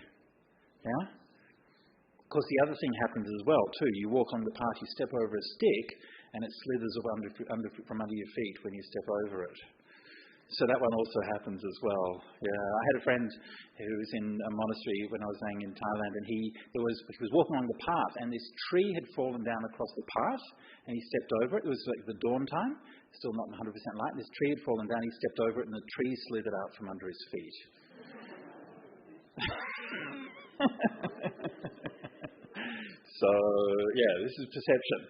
Yeah? Of course, the other thing happens as well, too. You walk on the path, you step over a stick, and it slithers from under your feet when you step over it. So that one also happens as well. Yeah, I had a friend who was in a monastery when I was staying in Thailand, and he was walking along the path, and this tree had fallen down across the path, and he stepped over it. It was like the dawn time, still not 100% light. This tree had fallen down. He stepped over it, and the tree slithered out from under his feet. So yeah, this is perception.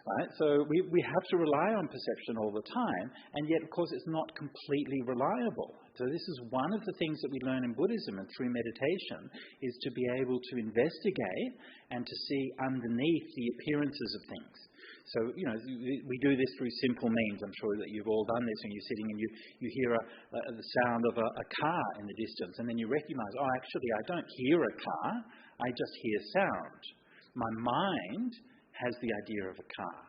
Right? So we have to rely on perception all the time, and yet, of course, it's not completely reliable. So this is one of the things that we learn in Buddhism and through meditation, is to be able to investigate and to see underneath the appearances of things. So, we do this through simple means. I'm sure that you've all done this when you're sitting and you hear the sound of a car in the distance, and then you recognize, actually, I don't hear a car, I just hear sound. My mind has the idea of a car,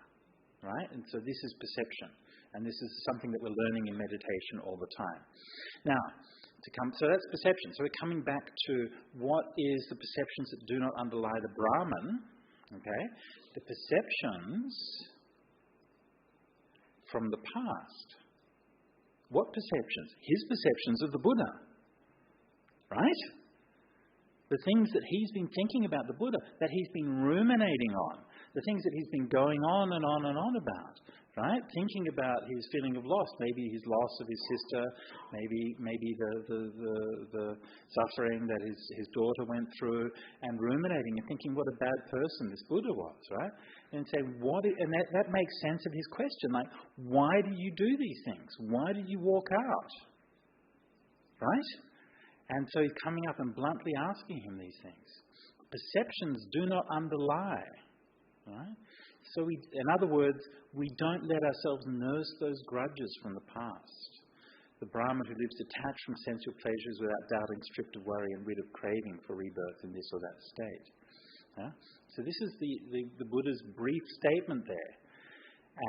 right? And so this is perception, and this is something that we're learning in meditation all the time. Now, so that's perception. So we're coming back to what is the perceptions that do not underlie the Brahman. Okay, the perceptions from the past. What perceptions? His perceptions of the Buddha. Right? The things that he's been thinking about the Buddha, that he's been ruminating on, the things that he's been going on and on and on about, right? Thinking about his feeling of loss, maybe his loss of his sister, maybe the suffering that his daughter went through, and ruminating and thinking what a bad person this Buddha was, right? And say, that makes sense of his question, like, why do you do these things? Why did you walk out? Right? And so he's coming up and bluntly asking him these things. Perceptions do not underlie. Right? So in other words, we don't let ourselves nurse those grudges from the past. The Brahmin who lives detached from sensual pleasures without doubting, stripped of worry and rid of craving for rebirth in this or that state. Yeah? So this is the Buddha's brief statement there.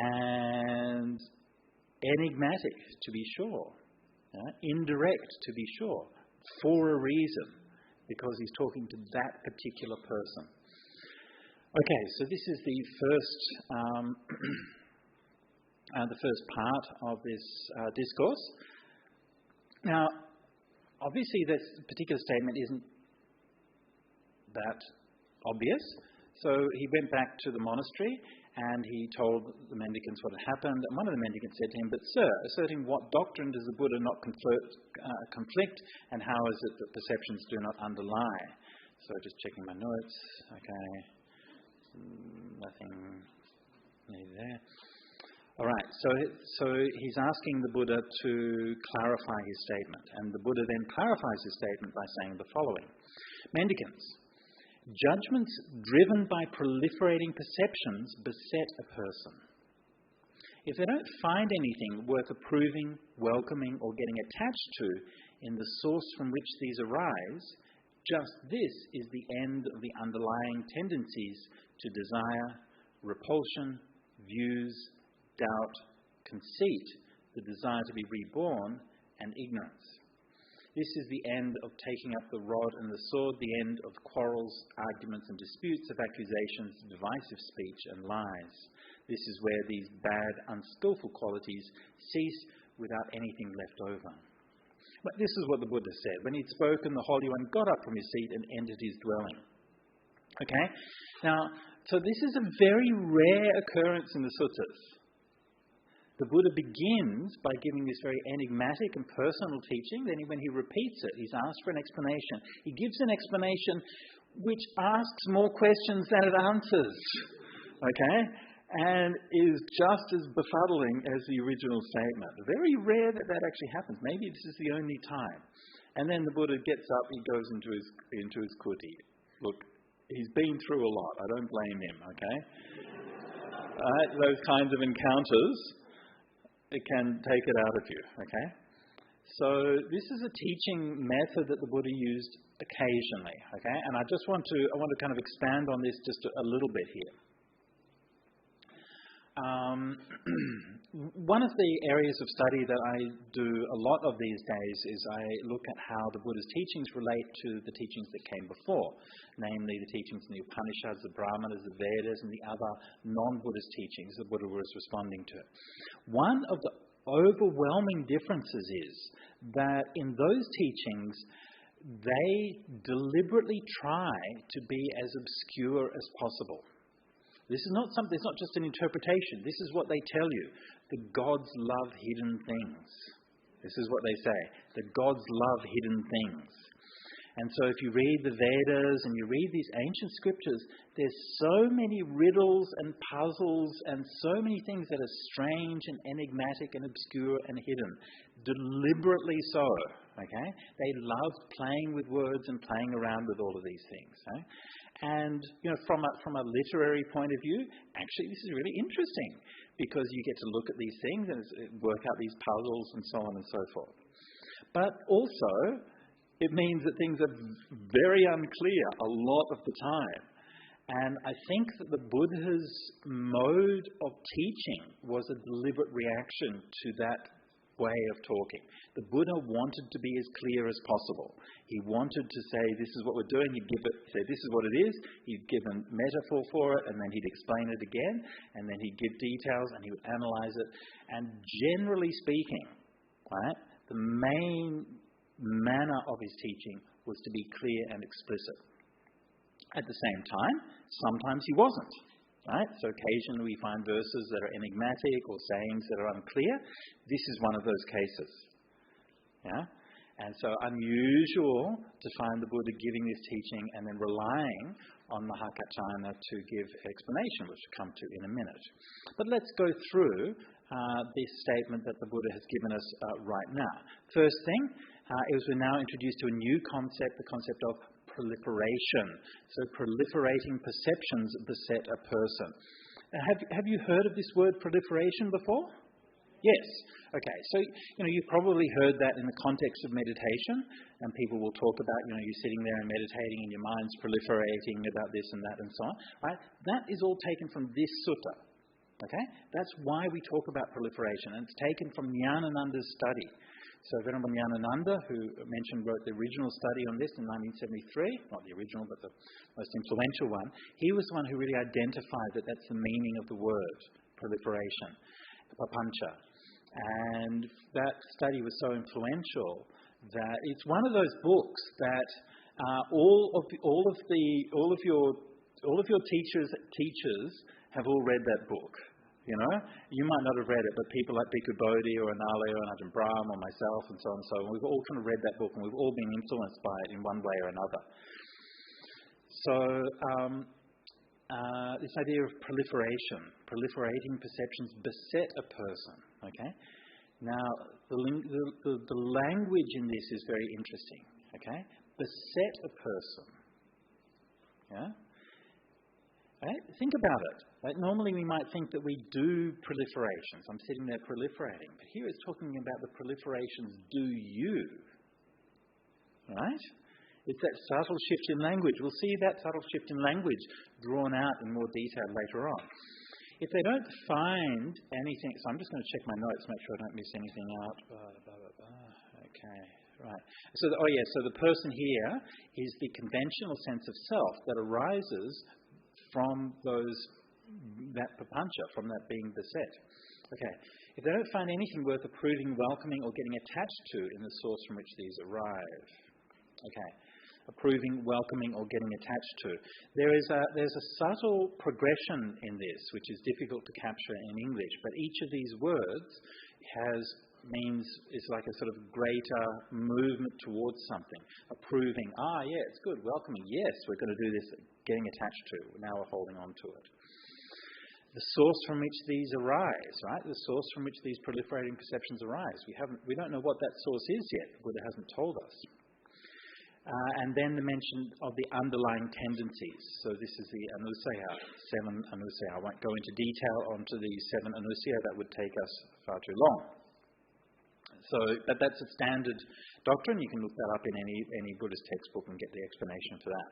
And enigmatic, to be sure. Yeah? Indirect, to be sure. For a reason. Because he's talking to that particular person. Okay, so this is the first part of this discourse. Now, obviously, this particular statement isn't that obvious. So he went back to the monastery and he told the mendicants what had happened. And one of the mendicants said to him, "But sir, asserting what doctrine does the Buddha not conflict, and how is it that perceptions do not underlie?" So just checking my notes. Okay. Nothing needed there. All right, so he's asking the Buddha to clarify his statement. And the Buddha then clarifies his statement by saying the following. Mendicants, judgments driven by proliferating perceptions beset a person. If they don't find anything worth approving, welcoming, or getting attached to in the source from which these arise, just this is the end of the underlying tendencies to desire, repulsion, views, doubt, conceit, the desire to be reborn, and ignorance. This is the end of taking up the rod and the sword, the end of quarrels, arguments and disputes, of accusations, divisive speech and lies. This is where these bad, unskillful qualities cease without anything left over. But this is what the Buddha said. When he'd spoken, the Holy One got up from his seat and entered his dwelling. Okay? Now, so this is a very rare occurrence in the suttas. The Buddha begins by giving this very enigmatic and personal teaching. Then when he repeats it, he's asked for an explanation. He gives an explanation which asks more questions than it answers. Okay? And is just as befuddling as the original statement. Very rare that actually happens. Maybe this is the only time. And then the Buddha gets up, he goes into his kuti. Look, he's been through a lot. I don't blame him, okay? Those kinds of encounters, it can take it out of you, okay? So this is a teaching method that the Buddha used occasionally, okay? And I want to kind of expand on this just a little bit here. One of the areas of study that I do a lot of these days is I look at how the Buddha's teachings relate to the teachings that came before, namely the teachings in the Upanishads, the Brahmanas, the Vedas, and the other non-Buddhist teachings the Buddha was responding to. One of the overwhelming differences is that in those teachings, they deliberately try to be as obscure as possible. This is not something, it's not just an interpretation. This is what they tell you. The gods love hidden things. This is what they say. The gods love hidden things. And so if you read the Vedas and you read these ancient scriptures, there's so many riddles and puzzles and so many things that are strange and enigmatic and obscure and hidden. Deliberately so. Okay? They love playing with words and playing around with all of these things. Okay? And, from a literary point of view, actually this is really interesting because you get to look at these things and work out these puzzles and so on and so forth. But also, it means that things are very unclear a lot of the time. And I think that the Buddha's mode of teaching was a deliberate reaction to that way of talking. The Buddha wanted to be as clear as possible. He wanted to say, this is what we're doing. He'd say, this is what it is. He'd give a metaphor for it, and then he'd explain it again, and then he'd give details, and he would analyze it. And generally speaking, right, the main manner of his teaching was to be clear and explicit. At the same time, sometimes he wasn't. Right? So occasionally we find verses that are enigmatic or sayings that are unclear. This is one of those cases. Yeah? And so unusual to find the Buddha giving this teaching and then relying on Mahakaccana to give explanation, which we'll come to in a minute. But let's go through this statement that the Buddha has given us right now. First thing is we're now introduced to a new concept, the concept of proliferation. So proliferating perceptions beset a person. Have you heard of this word proliferation before? Yes. Okay. So, you've probably heard that in the context of meditation, and people will talk about, you're sitting there and meditating and your mind's proliferating about this and that and so on. Right? That is all taken from this sutta. Okay? That's why we talk about proliferation, and it's taken from Nyanananda's study. So Venerable Nyanananda, who wrote the original study on this in 1973, not the original, but the most influential one, he was the one who really identified that that's the meaning of the word, proliferation, papancha. And that study was so influential that it's one of those books that all of your teachers have all read that book. You might not have read it, but people like Bhikkhu Bodhi or Anale or Ajahn Brahm or myself and so on and so on, we've all kind of read that book and we've all been influenced by it in one way or another. So this idea of proliferating perceptions beset a person. Okay. Now the language in this is very interesting. Okay, beset a person. Yeah. Right? Think about it. Right? Normally we might think that we do proliferations. I'm sitting there proliferating. But here it's talking about the proliferations do you. Right? It's that subtle shift in language. We'll see that subtle shift in language drawn out in more detail later on. If they don't find anything... So I'm just going to check my notes, make sure I don't miss anything out. Okay. Right. So the person here is the conventional sense of self that arises from that papancha, from that being beset. Okay. If they don't find anything worth approving, welcoming, or getting attached to in the source from which these arrive. Okay. Approving, welcoming, or getting attached to. There's a subtle progression in this, which is difficult to capture in English, but each of these words is like a sort of greater movement towards something. Approving, it's good. Welcoming, yes, we're going to do this. Getting attached to, now we're holding on to it. The source from which these arise, right? The source from which these proliferating perceptions arise. We don't know what that source is yet. The Buddha hasn't told us. And then the mention of the underlying tendencies. So this is the anusaya, 7 anusaya. I won't go into detail onto the 7 anusaya. That would take us far too long. So, but that's a standard doctrine. You can look that up in any Buddhist textbook and get the explanation for that.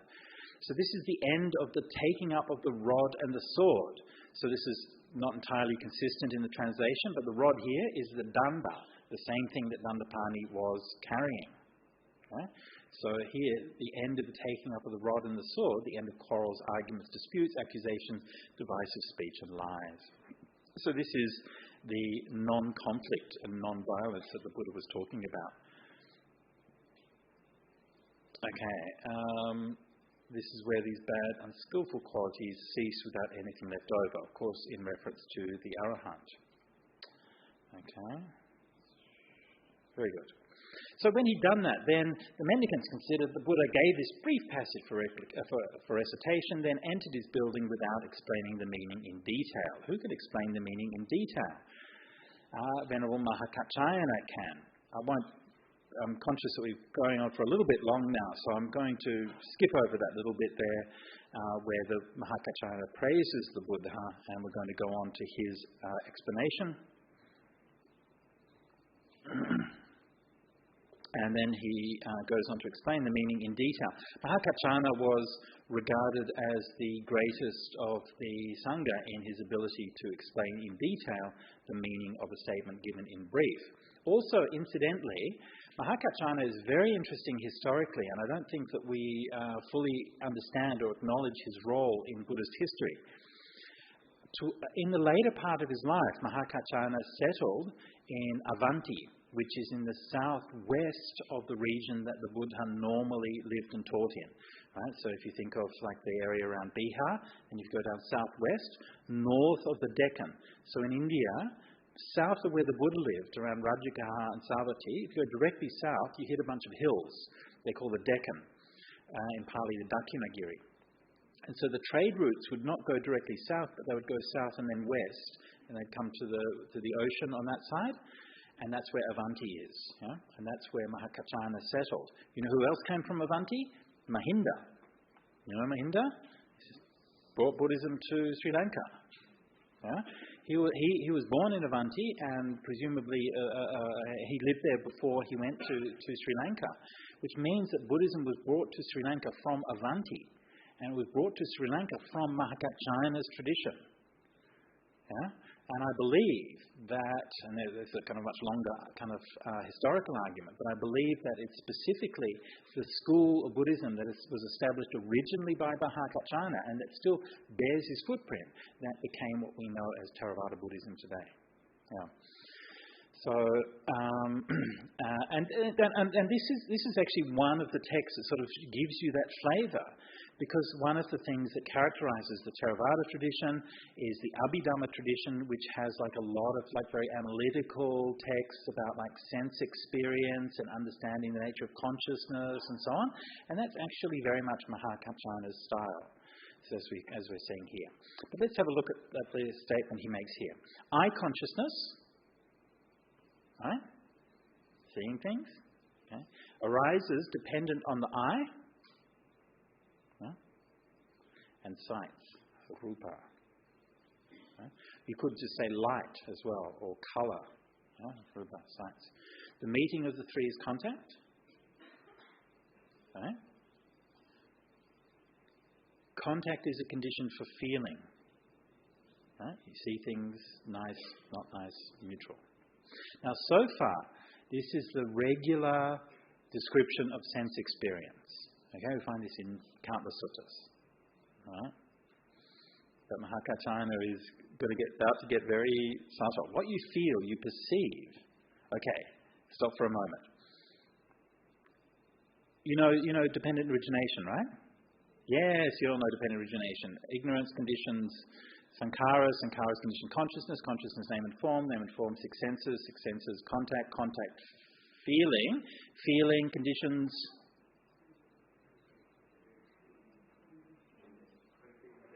So this is the end of the taking up of the rod and the sword. So this is not entirely consistent in the translation, but the rod here is the danda, the same thing that Dandapani was carrying. Okay? So here, the end of the taking up of the rod and the sword, the end of quarrels, arguments, disputes, accusations, divisive speech and lies. So this is the non-conflict and non-violence that the Buddha was talking about. Okay. This is where these bad, unskillful qualities cease without anything left over, of course, in reference to the Arahant. Okay. Very good. So when he'd done that, then the mendicants considered the Buddha gave this brief passage for recitation, then entered his building without explaining the meaning in detail. Who could explain the meaning in detail? Venerable Mahakaccana can. I'm conscious that we're going on for a little bit long now, so I'm going to skip over that little bit there where the Mahakaccana praises the Buddha, and we're going to go on to his explanation. And then he goes on to explain the meaning in detail. Mahakaccana was regarded as the greatest of the Sangha in his ability to explain in detail the meaning of a statement given in brief. Also, incidentally, Mahakaccana is very interesting historically, and I don't think that we fully understand or acknowledge his role in Buddhist history. In the later part of his life, Mahakaccana settled in Avanti, which is in the southwest of the region that the Buddha normally lived and taught in. Right? So if you think of like the area around Bihar, and you go down southwest, north of the Deccan. So in India, south of where the Buddha lived, around Rajagaha and Savatthi, if you go directly south, you hit a bunch of hills. They call the Deccan, in Pali the Dakinagiri. And so the trade routes would not go directly south, but they would go south and then west, and they'd come to the ocean on that side. And that's where Avanti is. Yeah? And that's where Mahakaccana settled. You know who else came from Avanti? Mahinda. You know Mahinda? Brought Buddhism to Sri Lanka. Yeah? He was born in Avanti, and presumably he lived there before he went to Sri Lanka, which means that Buddhism was brought to Sri Lanka from Avanti, and it was brought to Sri Lanka from Mahakaccana's tradition. Yeah? And I believe that, and there's a kind of much longer kind of historical argument, but I believe that it's specifically the school of Buddhism that was established originally by Mahakaccana and that still bears his footprint that became what we know as Theravada Buddhism today. Yeah. So, and this is actually one of the texts that sort of gives you that flavour, because one of the things that characterises the Theravada tradition is the Abhidhamma tradition, which has like a lot of like very analytical texts about like sense experience and understanding the nature of consciousness and so on, and that's actually very much Mahakaccana's style, so as we're seeing here. But let's have a look at the statement he makes here. I consciousness. Right? Seeing things, okay, arises dependent on the eye, yeah, and sights, rupa. Right? You could just say light as well, or colour, yeah, rupa, sights. The meeting of the three is contact. Right? Contact is a condition for feeling. Right? You see things nice, not nice, neutral. Now, so far, this is the regular description of sense experience. Okay, we find this in countless suttas. Right? But Mahakaccana is about to get very subtle. What you feel, you perceive. Okay, stop for a moment. You know dependent origination, right? Yes, you all know dependent origination. Ignorance conditions Sankharas condition consciousness name and form six senses contact feeling conditions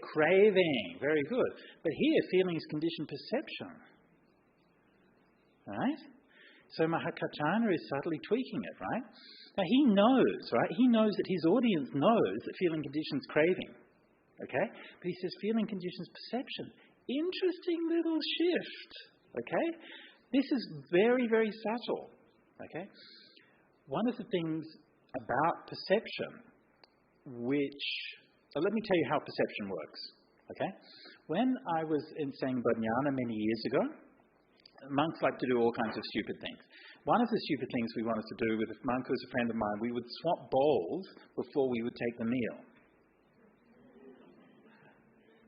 craving, very good. But here feeling is conditioned perception. Right? So Mahakaccana is subtly tweaking it, right? Now he knows, right? He knows that his audience knows that feeling conditions craving. Okay? But he says feeling conditions perception. Interesting little shift. Okay? This is very, very subtle. Okay? One of the things about perception let me tell you how perception works. Okay? When I was saying Bodhinyana many years ago, monks like to do all kinds of stupid things. One of the stupid things we wanted to do with a monk who was a friend of mine, we would swap bowls before we would take the meal.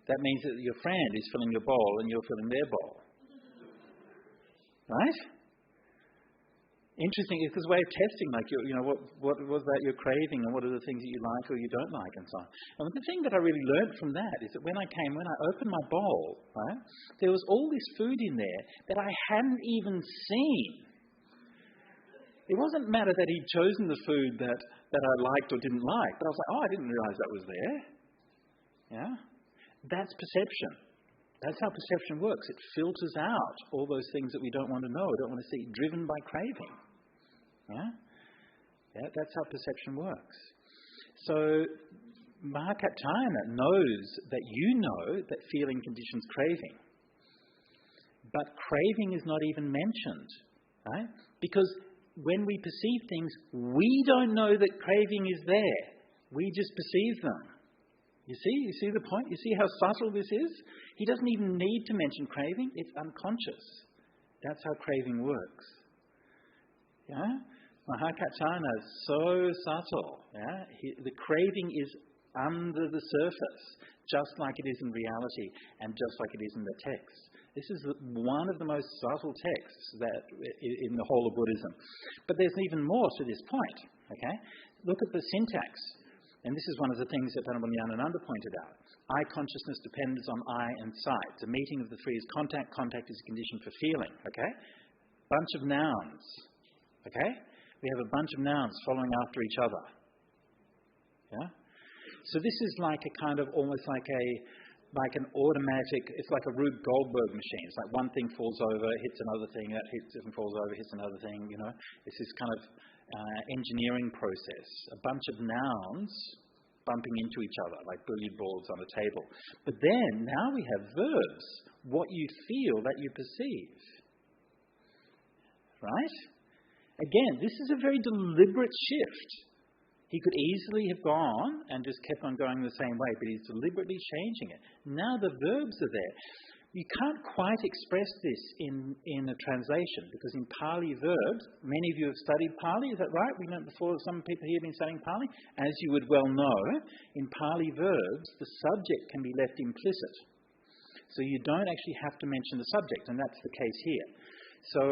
That means that your friend is filling your bowl and you're filling their bowl. Right? Interesting. It's a way of testing, like, what was that you're craving and what are the things that you like or you don't like and so on. And the thing that I really learned from that is that when I opened my bowl, right, there was all this food in there that I hadn't even seen. It wasn't matter that he'd chosen the food that I liked or didn't like, but I was like, I didn't realise that was there. Yeah? That's perception. That's how perception works. It filters out all those things that we don't want to know, don't want to see, driven by craving. Yeah? That's how perception works. So Mahakaccana knows that you know that feeling conditions craving. But craving is not even mentioned. Right? Because when we perceive things, we don't know that craving is there. We just perceive them. You see the point? You see how subtle this is? He doesn't even need to mention craving. It's unconscious. That's how craving works. Yeah? Mahakaccana is so subtle. Yeah? The craving is under the surface, just like it is in reality and just like it is in the text. This is one of the most subtle texts that in the whole of Buddhism. But there's even more to this point. Okay? Look at the syntax. And this is one of the things that Venerable Nyanananda pointed out. Eye consciousness depends on eye and sight. The meeting of the three is contact. Contact is a condition for feeling. Okay? Bunch of nouns. Okay? We have a bunch of nouns following after each other. Yeah? So this is like a kind of almost like an automatic, it's like a Rube Goldberg machine. It's like one thing falls over, hits another thing, that hits and falls over, hits another thing, you know. It's this kind of engineering process. A bunch of nouns bumping into each other, like billiard balls on a table. But then, now we have verbs. What you feel, that you perceive. Right? Again, this is a very deliberate shift. He could easily have gone and just kept on going the same way, but he's deliberately changing it. Now the verbs are there. You can't quite express this in a translation, because in Pali verbs, many of you have studied Pali, is that right? We know before some people here have been studying Pali. As you would well know, in Pali verbs, the subject can be left implicit. So you don't actually have to mention the subject, and that's the case here. So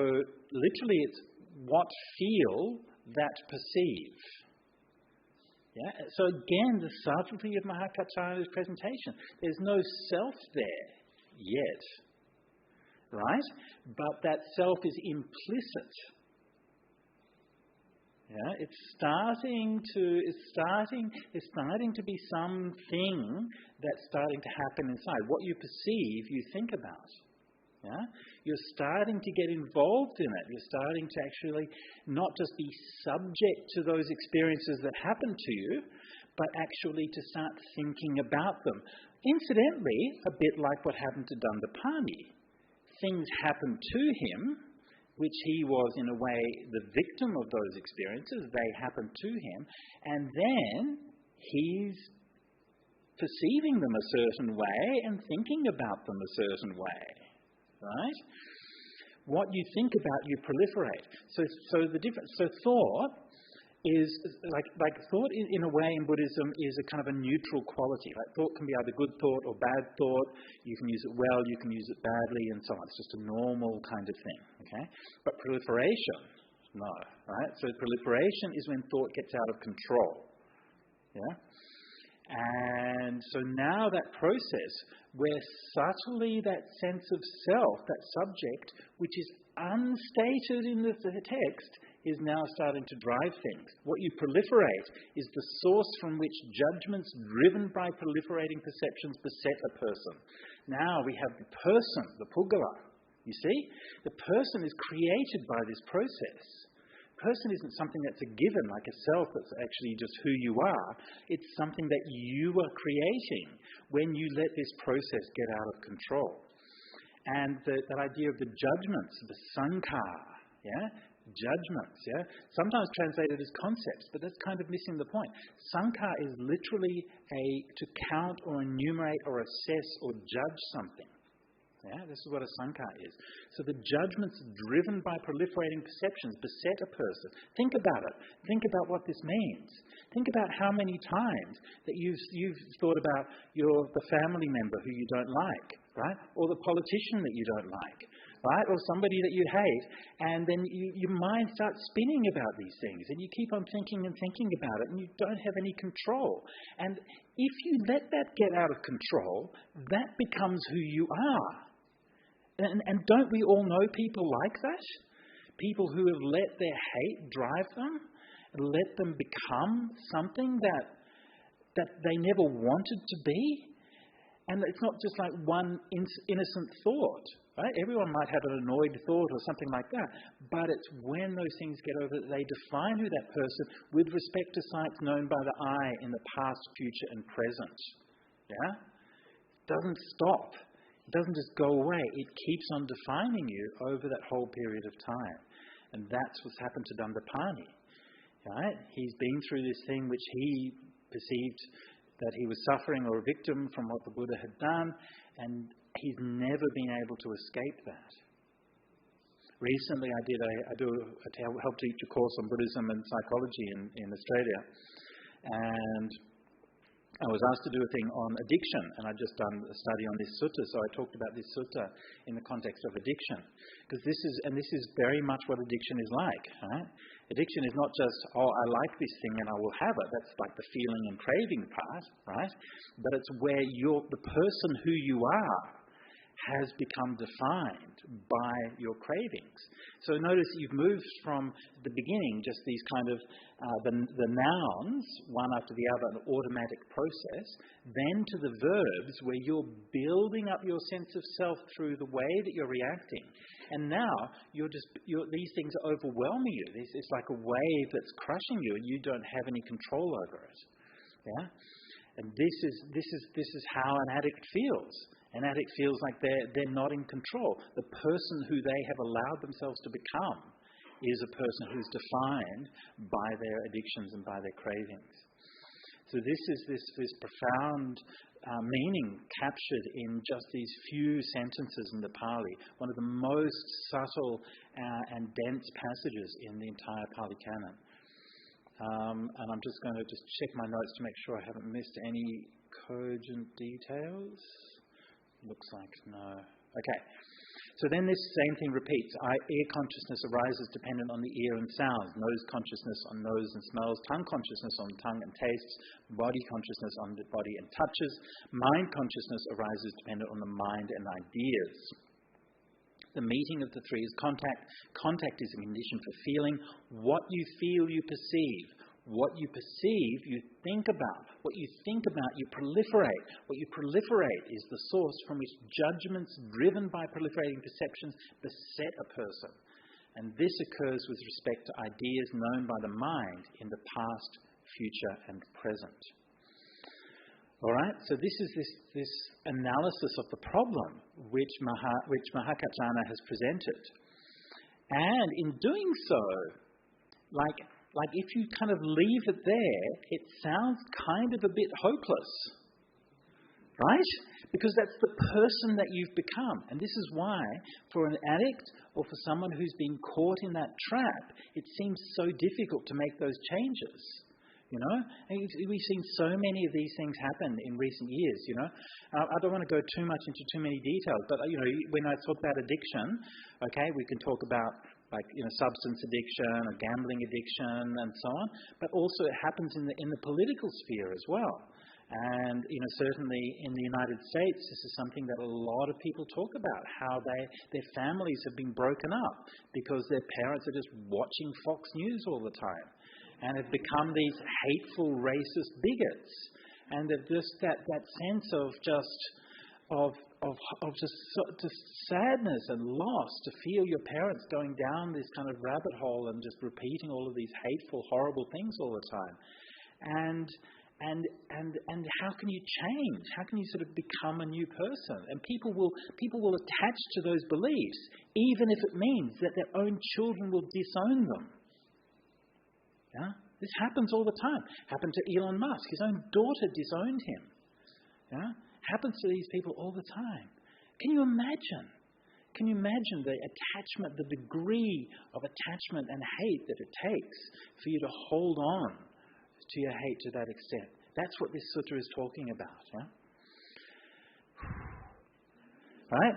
literally it's what feel, that perceive. Yeah? So again, the subtlety of Mahakaccana's presentation. There's no self there yet, right? But that self is implicit. Yeah? It's starting to be something that's starting to happen inside. What you perceive, you think about. Yeah? You're starting to get involved in it. You're starting to actually not just be subject to those experiences that happen to you, but actually to start thinking about them. Incidentally, a bit like what happened to Dandapani. Things happened to him, which he was in a way the victim of those experiences. They happened to him, and then he's perceiving them a certain way and thinking about them a certain way. Right? What you think about, you proliferate. So the difference. So thought is like thought in a way in Buddhism is a kind of a neutral quality. Like thought can be either good thought or bad thought. You can use it well, you can use it badly, and so on. It's just a normal kind of thing. Okay? But proliferation, no. Right? So proliferation is when thought gets out of control. Yeah. And so now that process where subtly that sense of self, that subject, which is unstated in the text, is now starting to drive things. What you proliferate is the source from which judgments driven by proliferating perceptions beset a person. Now we have the person, the puggala. You see? The person is created by this process. Person isn't something that's a given, like a self that's actually just who you are. It's something that you are creating when you let this process get out of control. And that idea of the judgments, the sankhara, yeah? Judgments, yeah? Sometimes translated as concepts, but that's kind of missing the point. Sankhara is literally to count or enumerate or assess or judge something. Yeah, this is what a sankhara is. So the judgments driven by proliferating perceptions beset a person. Think about it. Think about what this means. Think about how many times that you've thought about the family member who you don't like, right? Or the politician that you don't like, right? Or somebody that you hate, and then your mind starts spinning about these things, and you keep on thinking and thinking about it, and you don't have any control. And if you let that get out of control, that becomes who you are. And don't we all know people like that? People who have let their hate drive them, and let them become something that they never wanted to be. And it's not just like one innocent thought, right? Everyone might have an annoyed thought or something like that, but it's when those things get over that they define who that person with respect to sights known by the eye in the past, future, and present. Yeah? It doesn't stop. It doesn't just go away. It keeps on defining you over that whole period of time. And that's what's happened to Dandapani. Right? He's been through this thing which he perceived that he was suffering or a victim from what the Buddha had done, and he's never been able to escape that. Recently, I help teach a course on Buddhism and psychology in Australia, and I was asked to do a thing on addiction, and I'd just done a study on this sutta, so I talked about this sutta in the context of addiction, because this is very much what addiction is like. Right? Addiction is not just, I like this thing and I will have it. That's like the feeling and craving part, right? But it's where the person who you are has become defined by your cravings. So notice you've moved from the beginning, just these kind of the nouns, one after the other, an automatic process, then to the verbs where you're building up your sense of self through the way that you're reacting. And now these things are overwhelming you. It's like a wave that's crushing you, and you don't have any control over it. Yeah, and this is how an addict feels. An addict feels like they're not in control. The person who they have allowed themselves to become is a person who's defined by their addictions and by their cravings. So this is this profound meaning captured in just these few sentences in the Pali, one of the most subtle and dense passages in the entire Pali Canon. And I'm just going to check my notes to make sure I haven't missed any cogent details. Looks like no. Okay. So then this same thing repeats. Ear consciousness arises dependent on the ear and sounds, nose consciousness on nose and smells, tongue consciousness on tongue and tastes, body consciousness on the body and touches, mind consciousness arises dependent on the mind and ideas. The meeting of the three is contact. Contact is a condition for feeling. What you feel, you perceive. What you perceive, you think about. What you think about, you proliferate. What you proliferate is the source from which judgments driven by proliferating perceptions beset a person. And this occurs with respect to ideas known by the mind in the past, future, and present. All right, so this is this analysis of the problem which Mahakaccana has presented. And in doing so, like if you kind of leave it there, it sounds kind of a bit hopeless, right? Because that's the person that you've become. And this is why, for an addict or for someone who's been caught in that trap, it seems so difficult to make those changes. You know, and we've seen so many of these things happen in recent years. You know, I don't want to go too much into too many details, but when I talk about addiction, okay, we can talk about substance addiction or gambling addiction and so on. But also it happens in the political sphere as well. And certainly in the United States, this is something that a lot of people talk about, how their families have been broken up because their parents are just watching Fox News all the time. And have become these hateful, racist bigots, and they've just that sense of just sadness and loss to feel your parents going down this kind of rabbit hole and just repeating all of these hateful, horrible things all the time. And how can you change? How can you sort of become a new person? And people will attach to those beliefs, even if it means that their own children will disown them. Yeah? This happens all the time. Happened to Elon Musk. His own daughter disowned him. Yeah? Happens to these people all the time. Can you imagine? Can you imagine the attachment, the degree of attachment and hate that it takes for you to hold on to your hate to that extent? That's what this sutta is talking about. Yeah? Right?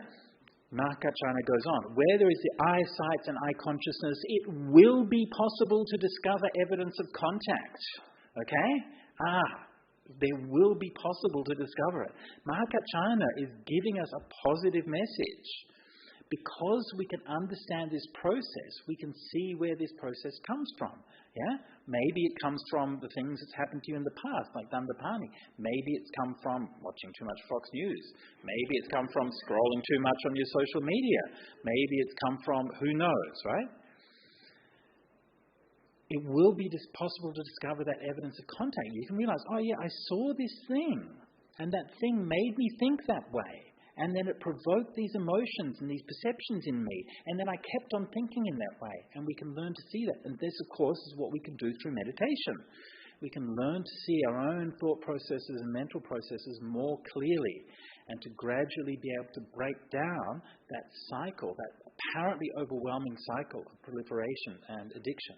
Mahakaccana goes on. Where there is the eye sight and eye consciousness, it will be possible to discover evidence of contact. Okay? There will be possible to discover it. Mahakaccana is giving us a positive message. Because we can understand this process, we can see where this process comes from. Yeah? Maybe it comes from the things that's happened to you in the past, like Dandapāṇi. Maybe it's come from watching too much Fox News. Maybe it's come from scrolling too much on your social media. Maybe it's come from who knows, right? It will be possible to discover that evidence of contact. You can realize, I saw this thing, and that thing made me think that way. And then it provoked these emotions and these perceptions in me. And then I kept on thinking in that way. And we can learn to see that. And this, of course, is what we can do through meditation. we can learn to see our own thought processes and mental processes more clearly, and to gradually be able to break down that cycle, that apparently overwhelming cycle of proliferation and addiction.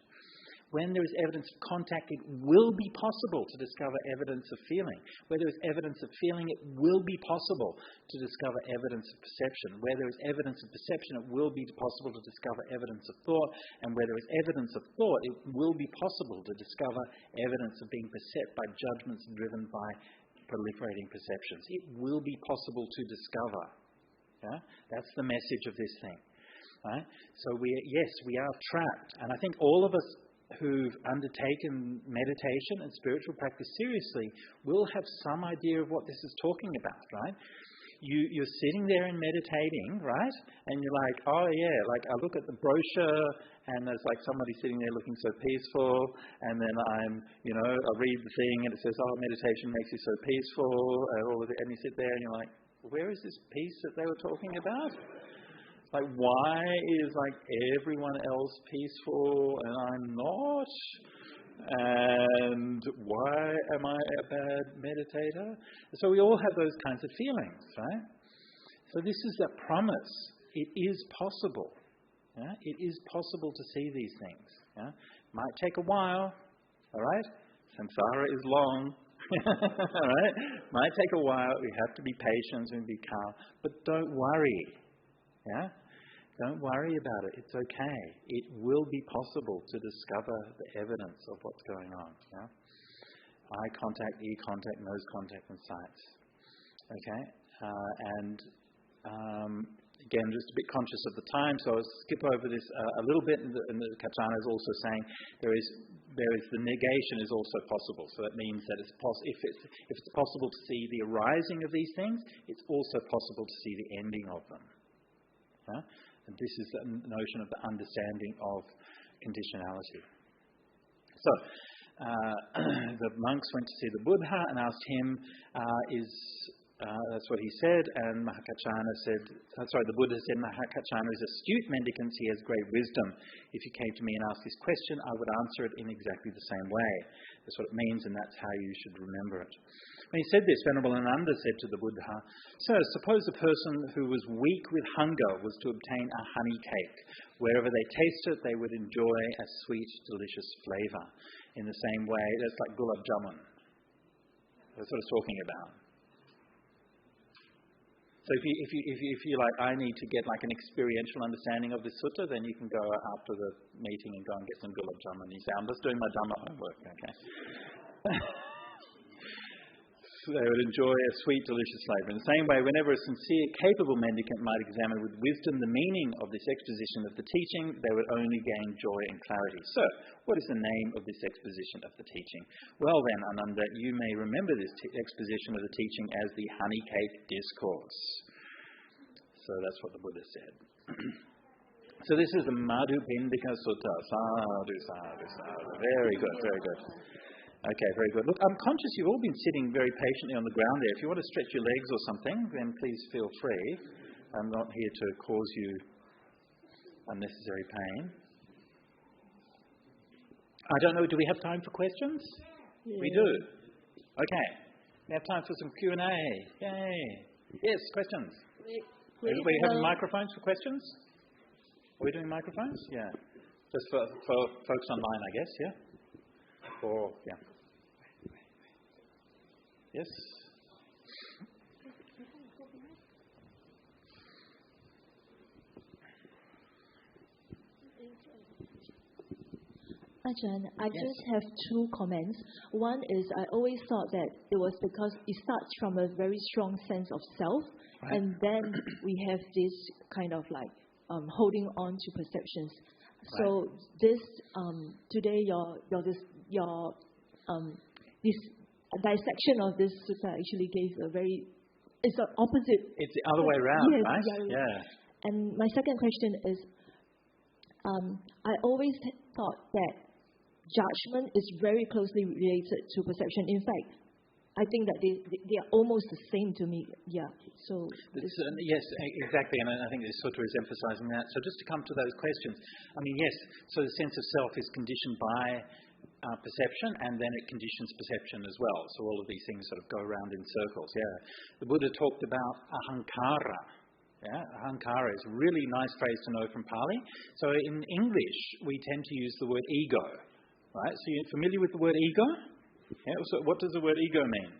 When there is evidence of contact, it will be possible to discover evidence of feeling. Where there is evidence of feeling, it will be possible to discover evidence of perception. Where there is evidence of perception, it will be possible to discover evidence of thought. And where there is evidence of thought, it will be possible to discover evidence of being beset by judgments driven by proliferating perceptions. It will be possible to discover. Yeah? That's the message of this thing. Right? So we are trapped. And I think all of us who've undertaken meditation and spiritual practice seriously will have some idea of what this is talking about, right? You're sitting there and meditating, right? And you're like, oh yeah, like I look at the brochure and there's like somebody sitting there looking so peaceful, and then I read the thing and it says, oh, meditation makes you so peaceful, and you sit there and you're like, where is this peace that they were talking about? Like, why is like everyone else peaceful and I'm not? And why am I a bad meditator? So we all have those kinds of feelings, right? So this is that promise. It is possible. Yeah? It is possible to see these things. Yeah? Might take a while, all right? Samsara is long. All right? Might take a while. We have to be patient and be calm. But don't worry. Yeah? Don't worry about it. It's okay. It will be possible to discover the evidence of what's going on. Yeah? Eye contact, ear contact, nose contact, and sights. Okay? Again, just a bit conscious of the time, so I'll skip over this a little bit. And the Kachana is also saying there is the negation is also possible. So that means that if it's possible to see the arising of these things, it's also possible to see the ending of them. Yeah? And this is the notion of the understanding of conditionality. So, the monks went to see the Buddha and asked him, that's what he said, and the Buddha said, Mahakachana is astute mendicant, he has great wisdom. If you came to me and asked this question, I would answer it in exactly the same way. That's what it means, and that's how you should remember it. When he said this, Venerable Ananda said to the Buddha, Sir, suppose a person who was weak with hunger was to obtain a honey cake. Wherever they taste it, they would enjoy a sweet, delicious flavour. In the same way, that's like gulab jamun. That's what it's talking about. So if you like, I need to get like an experiential understanding of this sutta, then you can go after the meeting and go and get some gulab jamun. You say, I'm just doing my Dhamma homework, okay? So they would enjoy a sweet, delicious flavour. In the same way, whenever a sincere, capable mendicant might examine with wisdom the meaning of this exposition of the teaching, they would only gain joy and clarity. So, what is the name of this exposition of the teaching? Well then, Ananda, you may remember this exposition of the teaching as the Honey-Cake Discourse. So that's what the Buddha said. So this is the Madhupiṇḍikasutta. Sadhu, sadhu, sadhu. Very good, very good. Okay, very good. Look, I'm conscious you've all been sitting very patiently on the ground there. If you want to stretch your legs or something, then please feel free. I'm not here to cause you unnecessary pain. I don't know, do we have time for questions? Yeah. We do. Okay. We have time for some Q&A. Yay. Yes, questions. We have microphones for questions? Are we doing microphones? Yeah. Just for folks online, I guess, yeah? Or, yeah. Yes? Ajahn, I just have two comments. One is I always thought that it was because it starts from a very strong sense of self, right, and then we have this kind of like holding on to perceptions. Right. So this today this dissection of this sutta actually gave it's the opposite. It's the other way around, yes, right? Yeah. And my second question is, I always thought that judgment is very closely related to perception. In fact, I think that they are almost the same to me. Yeah. So yes, exactly, and I think this sutta is emphasising that. So just to come to those questions, I mean, yes. So the sense of self is conditioned by perception, and then it conditions perception as well. So all of these things sort of go around in circles. Yeah, the Buddha talked about ahankara. Yeah, ahankara is a really nice phrase to know from Pali. So in English, we tend to use the word ego, right? So you're familiar with the word ego? Yeah. So what does the word ego mean?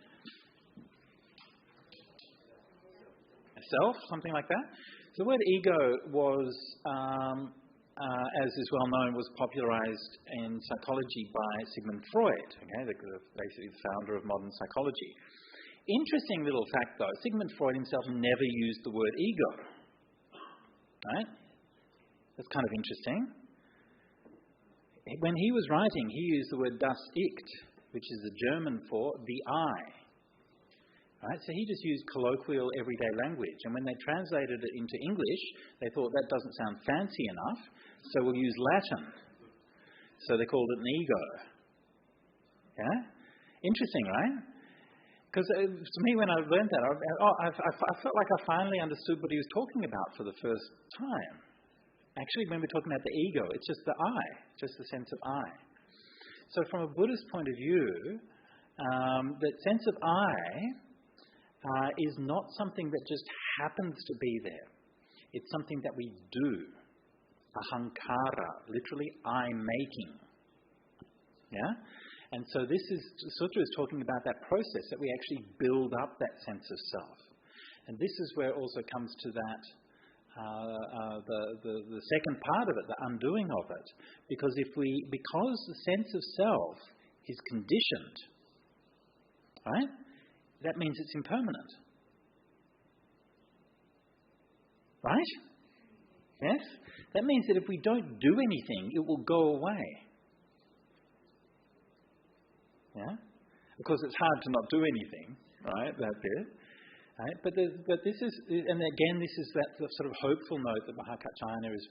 Self, something like that. So the word ego was, as is well known, was popularized in psychology by Sigmund Freud, okay, basically the founder of modern psychology. Interesting little fact, though, Sigmund Freud himself never used the word ego. Right? That's kind of interesting. When he was writing, he used the word das Ich, which is the German for the I. Right? So he just used colloquial everyday language. And when they translated it into English, they thought that doesn't sound fancy enough, so we'll use Latin. So they called it an ego. Yeah? Interesting, right? Because to me, when I learned that, I felt like I finally understood what he was talking about for the first time. Actually, when we're talking about the ego, it's just the I, just the sense of I. So from a Buddhist point of view, that sense of I is not something that just happens to be there. It's something that we do. Ahankara, literally I-making. Yeah? And so the sutta is talking about that process, that we actually build up that sense of self. And this is where it also comes to that, the second part of it, the undoing of it. Because because the sense of self is conditioned, right? That means it's impermanent. Right? Yes? That means that if we don't do anything, it will go away. Yeah? Of course, it's hard to not do anything, right? That bit. Right? But this is, and again, this is that sort of hopeful note that Mahakaccana is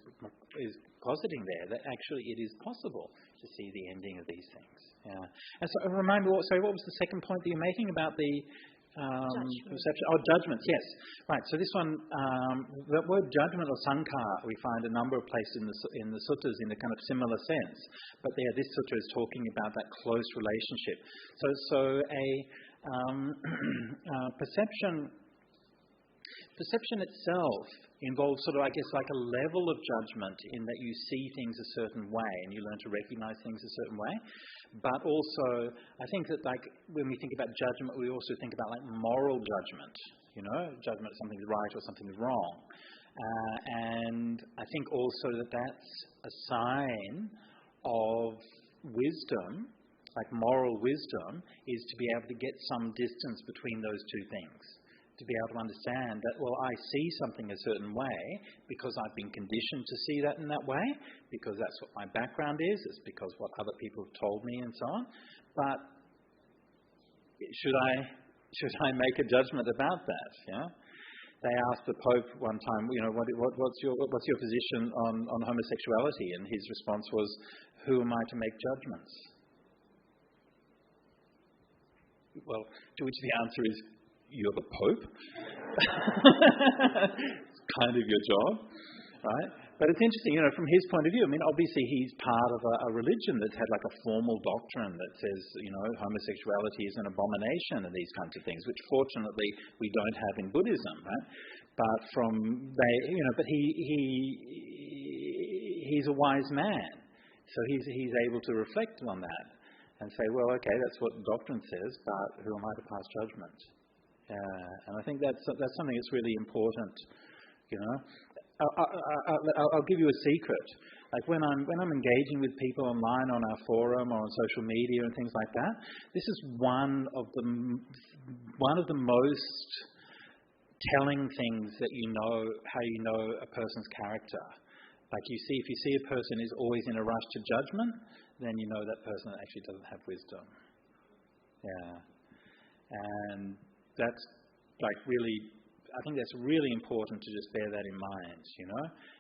positing there, that actually it is possible to see the ending of these things. Yeah. And so, remind me, what was the second point that you're making about the perception? Oh, judgments, yes. Right, so this one, the word judgment or sankhara, we find a number of places in the suttas in a kind of similar sense. But there, this sutta is talking about that close relationship. So a perception itself involves sort of, I guess, like a level of judgment in that you see things a certain way and you learn to recognize things a certain way. But also, I think that like when we think about judgment, we also think about like moral judgment, judgment that something's right or something's wrong. And I think also that that's a sign of wisdom, like moral wisdom, is to be able to get some distance between those two things. To be able to understand that, well, I see something a certain way because I've been conditioned to see that in that way, because that's what my background is, it's because what other people have told me and so on. But should I make a judgment about that? Yeah? They asked the Pope one time, what's your position on homosexuality? And his response was, who am I to make judgments? Well, to which the answer is, you're the Pope. It's kind of your job, right? But it's interesting, from his point of view. I mean, obviously he's part of a religion that's had like a formal doctrine that says, homosexuality is an abomination and these kinds of things, which fortunately we don't have in Buddhism, right? But he's a wise man, so he's able to reflect on that and say, well, okay, that's what the doctrine says, but who am I to pass judgment? And I think that's something that's really important. I'll give you a secret. Like when I'm engaging with people online on our forum or on social media and things like that, this is one of the most telling things that how you know a person's character. Like if you see a person is always in a rush to judgment, then you know that person actually doesn't have wisdom. Yeah, and that's like really, I think that's really important to just bear that in mind,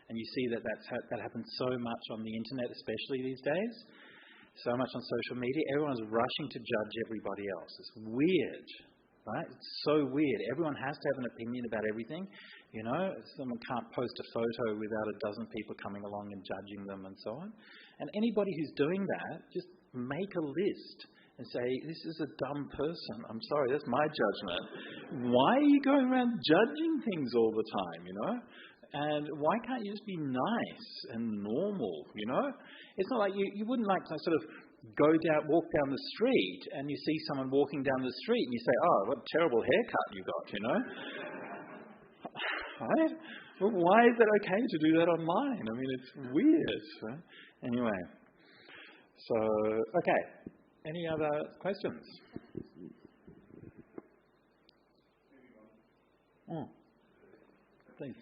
And you see that happens so much on the internet, especially these days. So much on social media. Everyone's rushing to judge everybody else. It's weird, right? It's so weird. Everyone has to have an opinion about everything, Someone can't post a photo without a dozen people coming along and judging them and so on. And anybody who's doing that, just make a list and say, this is a dumb person. I'm sorry, that's my judgment. Why are you going around judging things all the time, you know? And why can't you just be nice and normal, you know? It's not like you wouldn't like to sort of walk down the street and you see someone walking down the street and you say, oh, what a terrible haircut you got, you know? Right? Well, why is it okay to do that online? I mean, it's weird. Right? Anyway. So, okay. Any other questions? Please.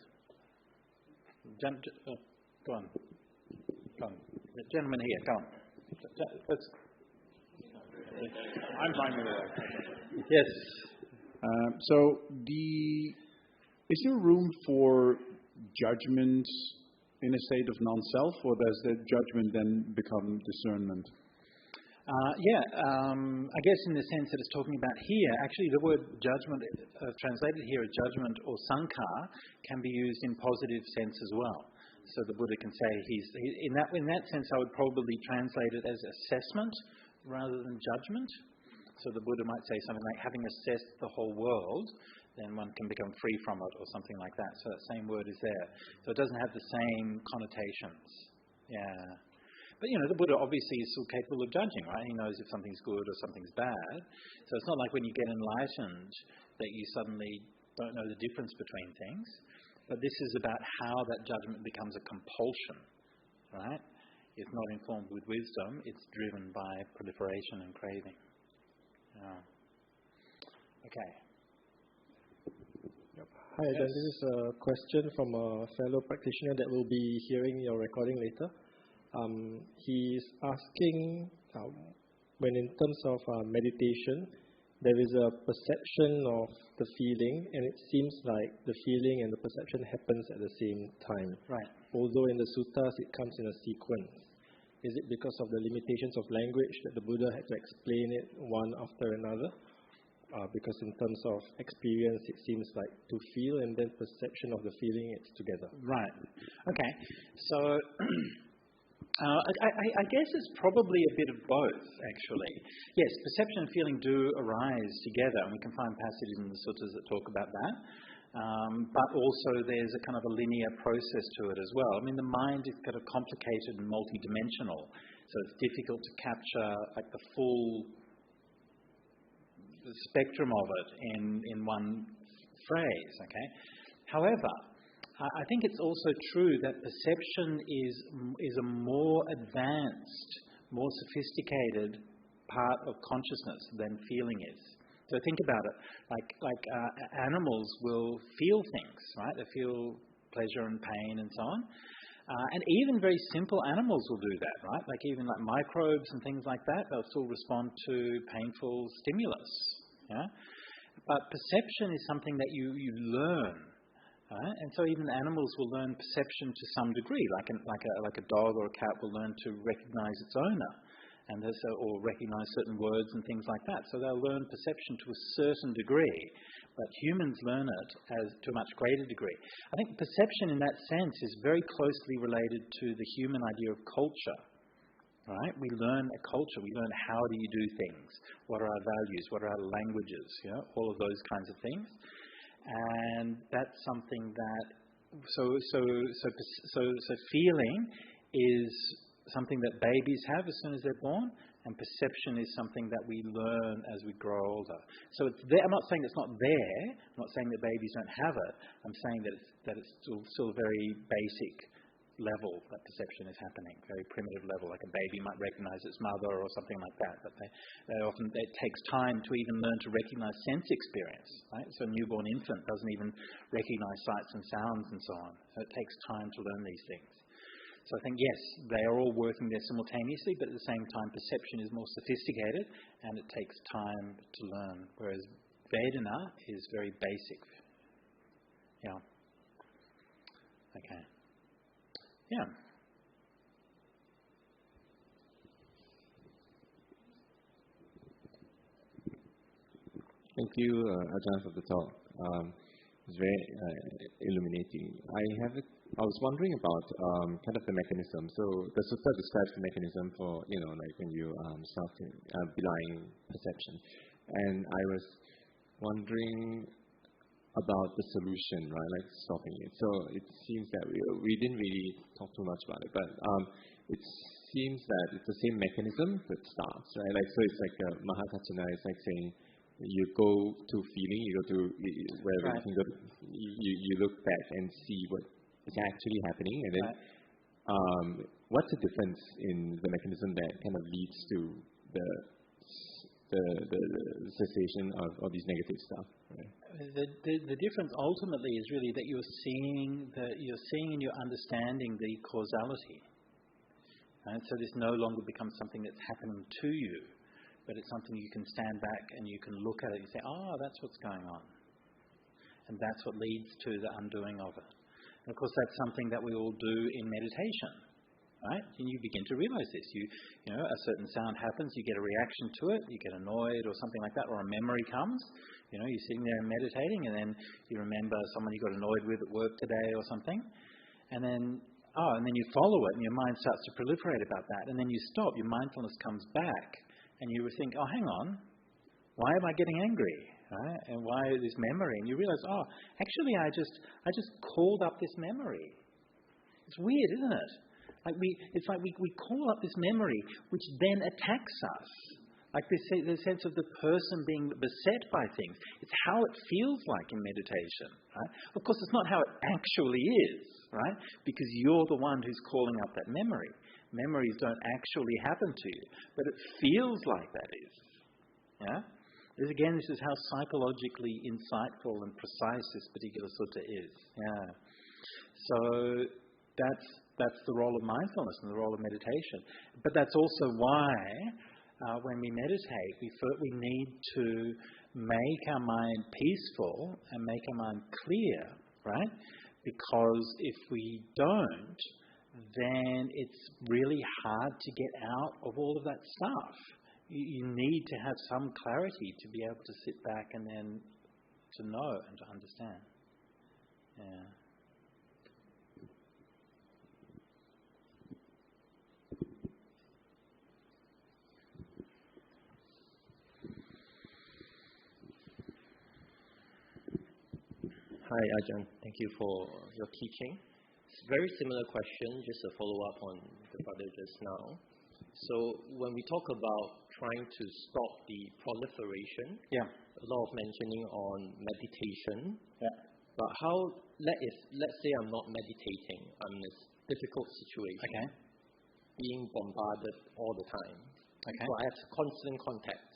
Go on. The gentleman here, go on. I'm fine with that. Yes. So, is there room for judgment in a state of non-self, or does the judgment then become discernment? I guess in the sense that it's talking about here, actually the word judgment, translated here as judgment or sankhar, can be used in positive sense as well. So the Buddha can say in that sense I would probably translate it as assessment rather than judgment. So the Buddha might say something like, having assessed the whole world, then one can become free from it, or something like that. So that same word is there. So it doesn't have the same connotations. Yeah. But, you know, the Buddha obviously is still capable of judging, right? He knows if something's good or something's bad. So it's not like when you get enlightened that you suddenly don't know the difference between things. But this is about how that judgment becomes a compulsion, right? If not informed with wisdom, it's driven by proliferation and craving. Okay. Hi, yes. This is a question from a fellow practitioner that will be hearing your recording later. He's asking, when in terms of meditation, there is a perception of the feeling, and it seems like the feeling and the perception happens at the same time. Right. Although in the suttas it comes in a sequence. Is it because of the limitations of language that the Buddha had to explain it one after another? Because in terms of experience, it seems like to feel and then perception of the feeling, it's together. Right. Okay. So I guess it's probably a bit of both, actually. Yes, perception and feeling do arise together, and we can find passages in the suttas that talk about that. But also there's a kind of a linear process to it as well. I mean, the mind is kind of complicated and multidimensional, so it's difficult to capture like the full spectrum of it in one phrase, okay? However, I think it's also true that perception is a more advanced, more sophisticated part of consciousness than feeling is. So think about it, like animals will feel things, right? They feel pleasure and pain and so on. And even very simple animals will do that, right? Like even like microbes and things like that, they'll still respond to painful stimulus. Yeah? But perception is something that you learn, right? And so even animals will learn perception to some degree, like a dog or a cat will learn to recognize its owner, and or recognize certain words and things like that. So they'll learn perception to a certain degree, but humans learn it to a much greater degree. I think perception in that sense is very closely related to the human idea of culture. Right? We learn a culture. We learn how do you do things. What are our values? What are our languages? You know, all of those kinds of things. And that's something that so feeling is something that babies have as soon as they're born, and perception is something that we learn as we grow older. So it's there. I'm not saying it's not there. I'm not saying that babies don't have it. I'm saying that it's still a very basic level that perception is happening, very primitive level, like a baby might recognize its mother or something like that, but it takes time to even learn to recognize sense experience, right? So a newborn infant doesn't even recognize sights and sounds and so on. So it takes time to learn these things. So I think, yes, they are all working there simultaneously, but at the same time perception is more sophisticated and it takes time to learn, whereas Vedana is very basic. Yeah. Okay. Yeah. Thank you, Ajahn, for the talk. It's very illuminating. I was wondering about kind of the mechanism. So the sutta describes the mechanism for, like when you start belying perception. And I was wondering about the solution, right, like stopping it. So it seems that we didn't really talk too much about it, but it seems that it's the same mechanism that starts, right? Like, so it's like Mahakachana, it's like saying, you go to feeling, you go to wherever you can go to, you look back and see what is actually happening, and then what's the difference in the mechanism that kind of leads to the cessation of all these negative stuff? Right? The difference ultimately is really that you're seeing and you're understanding the causality. Right? So this no longer becomes something that's happening to you, but it's something you can stand back and you can look at it and say, that's what's going on. And that's what leads to the undoing of it. And of course, that's something that we all do in meditation, right? And you begin to realize this. A certain sound happens, you get a reaction to it, you get annoyed or something like that, or a memory comes. You're sitting there meditating and then you remember someone you got annoyed with at work today or something. And then you follow it and your mind starts to proliferate about that. And then you stop, your mindfulness comes back. And you would think, hang on, why am I getting angry? Right? And why this memory? And you realize, actually I just called up this memory. It's weird, isn't it? It's like we call up this memory, which then attacks us. Like the sense of the person being beset by things. It's how it feels like in meditation. Right? Of course, it's not how it actually is, right? Because you're the one who's calling up that memory. Memories don't actually happen to you, but it feels like that is. Yeah? This is how psychologically insightful and precise this particular sutta is. Yeah. So that's the role of mindfulness and the role of meditation. But that's also why when we meditate, we need to make our mind peaceful and make our mind clear, right? Because if we don't, then it's really hard to get out of all of that stuff. You need to have some clarity to be able to sit back and then to know and to understand. Yeah. Hi, Ajahn. Thank you for your teaching. It's a very similar question, just a follow-up on the brother just now. So when we talk about trying to stop the proliferation, a lot of mentioning on meditation. Yeah. But let's say I'm not meditating, I'm in a difficult situation, being bombarded all the time. Okay. So I have constant contact.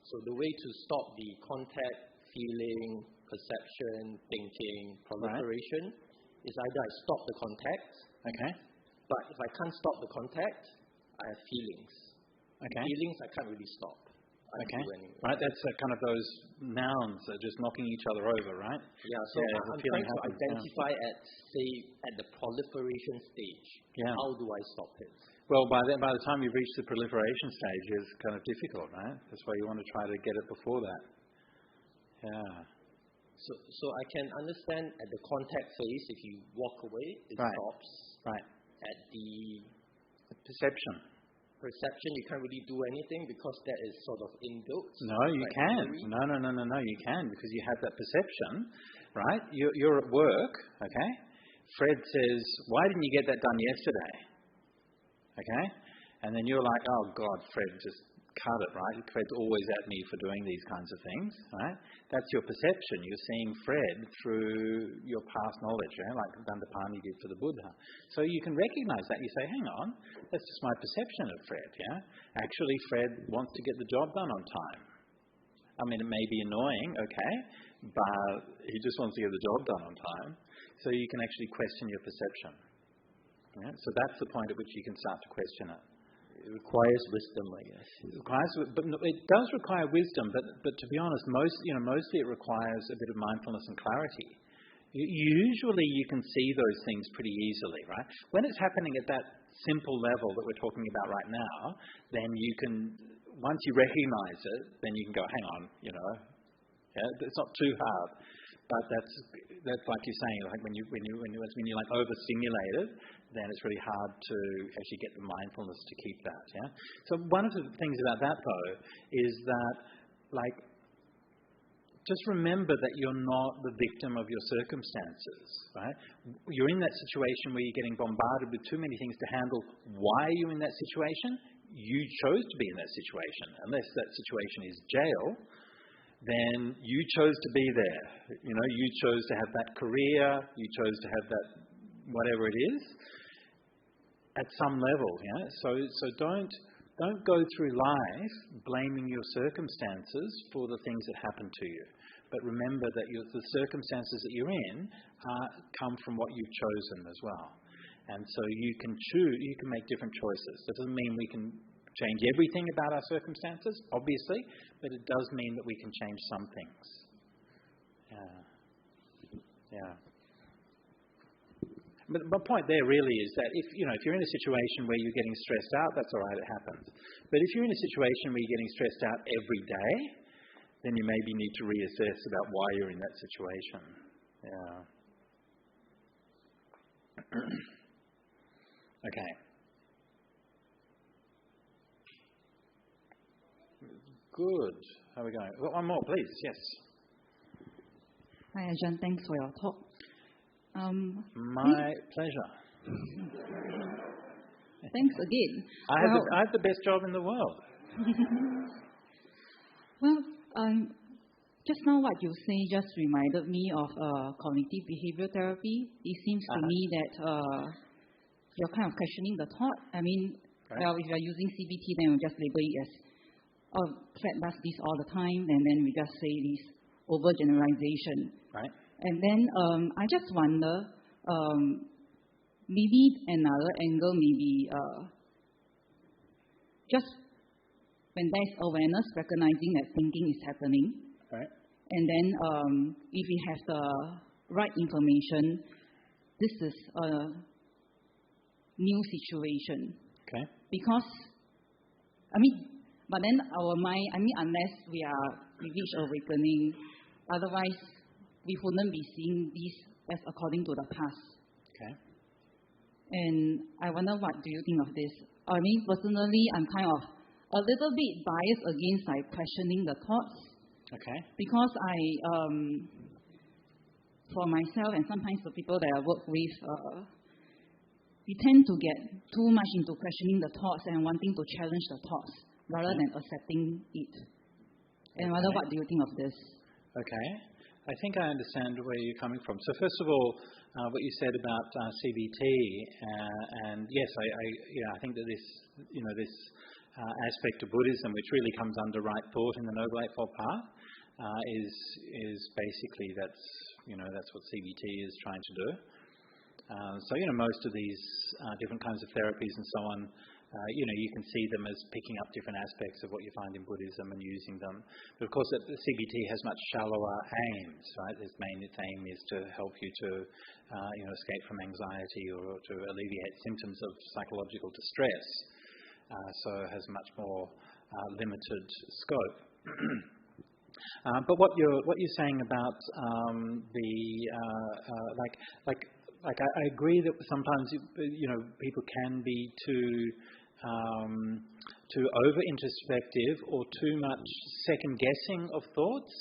So the way to stop the contact, feeling, perception, thinking, proliferation is either I stop the contact, but if I can't stop the contact, I have feelings. Feelings I can't really stop. Right, that's kind of those nouns that are just knocking each other over, right? Yeah, so I'm trying to identify at the proliferation stage. Yeah. How do I stop it? Well, by the time you've reached the proliferation stage, it's kind of difficult, right? That's why you want to try to get it before that. Yeah. So I can understand at the contact phase, if you walk away, it stops. Right. At the perception, you can't really do anything because that is sort of inbuilt. No, you can. No, you can, because you have that perception, right? You're at work, okay? Fred says, why didn't you get that done yesterday? Okay? And then you're like, oh God, Fred, just cut it, right? Fred's always at me for doing these kinds of things, right? That's your perception. You're seeing Fred through your past knowledge, like Dandapāṇi did for the Buddha. So you can recognize that. You say, hang on, that's just my perception of Fred, yeah? Actually, Fred wants to get the job done on time. I mean, it may be annoying, okay, but he just wants to get the job done on time. So you can actually question your perception. Yeah? So that's the point at which you can start to question it. It requires wisdom, I guess. It does require wisdom, but to be honest, mostly it requires a bit of mindfulness and clarity. Usually you can see those things pretty easily, right? When it's happening at that simple level that we're talking about right now, then you can, once you recognize it, then you can go, hang on, it's not too hard. But that's like you're saying, like when you're like overstimulated, then it's really hard to actually get the mindfulness to keep that. Yeah. So one of the things about that though is that, like, just remember that you're not the victim of your circumstances, right? You're in that situation where you're getting bombarded with too many things to handle. Why are you in that situation? You chose to be in that situation. Unless that situation is jail, then you chose to be there. You know, you chose to have that career, you chose to have that whatever it is at some level. Yeah? So don't go through life blaming your circumstances for the things that happen to you. But remember that the circumstances that you're in come from what you've chosen as well. And so you can choose, you can make different choices. That doesn't mean we can change everything about our circumstances, obviously, but it does mean that we can change some things. Yeah. But my point there really is that if you're in a situation where you're getting stressed out, that's all right, it happens. But if you're in a situation where you're getting stressed out every day, then you maybe need to reassess about why you're in that situation. Yeah. Okay. Good. How are we going? One more, please. Yes. Hi, Ajahn. Thanks for your talk. My pleasure. Thanks again. I have the best job in the world. Well, just now what you say just reminded me of cognitive behavioral therapy. It seems to me that you're kind of questioning the thought. I mean, well, if you're using CBT, then we just label it as, Fred does this all the time, and then we just say this overgeneralization. Right. And then I just wonder, maybe another angle may be just when there's awareness, recognizing that thinking is happening. Right. And then if we have the right information, this is a new situation. Okay. Because, but then our mind, unless we reach awakening, otherwise we wouldn't be seeing this as according to the past. Okay. And I wonder, what do you think of this? Personally, I'm kind of a little bit biased against questioning the thoughts. Okay. Because for myself and sometimes the people that I work with, we tend to get too much into questioning the thoughts and wanting to challenge the thoughts rather than accepting it. And I wonder, what do you think of this? Okay. I think I understand where you're coming from. So first of all, what you said about CBT, and yes, I think that this aspect of Buddhism, which really comes under right thought in the Noble Eightfold Path, is basically that's what CBT is trying to do. So most of these different kinds of therapies and so on, you can see them as picking up different aspects of what you find in Buddhism and using them. But of course, the CBT has much shallower aims, right? Its aim is to help you to, escape from anxiety or to alleviate symptoms of psychological distress. So it has much more limited scope. But what you're saying about I agree that sometimes people can be too over introspective or too much second guessing of thoughts.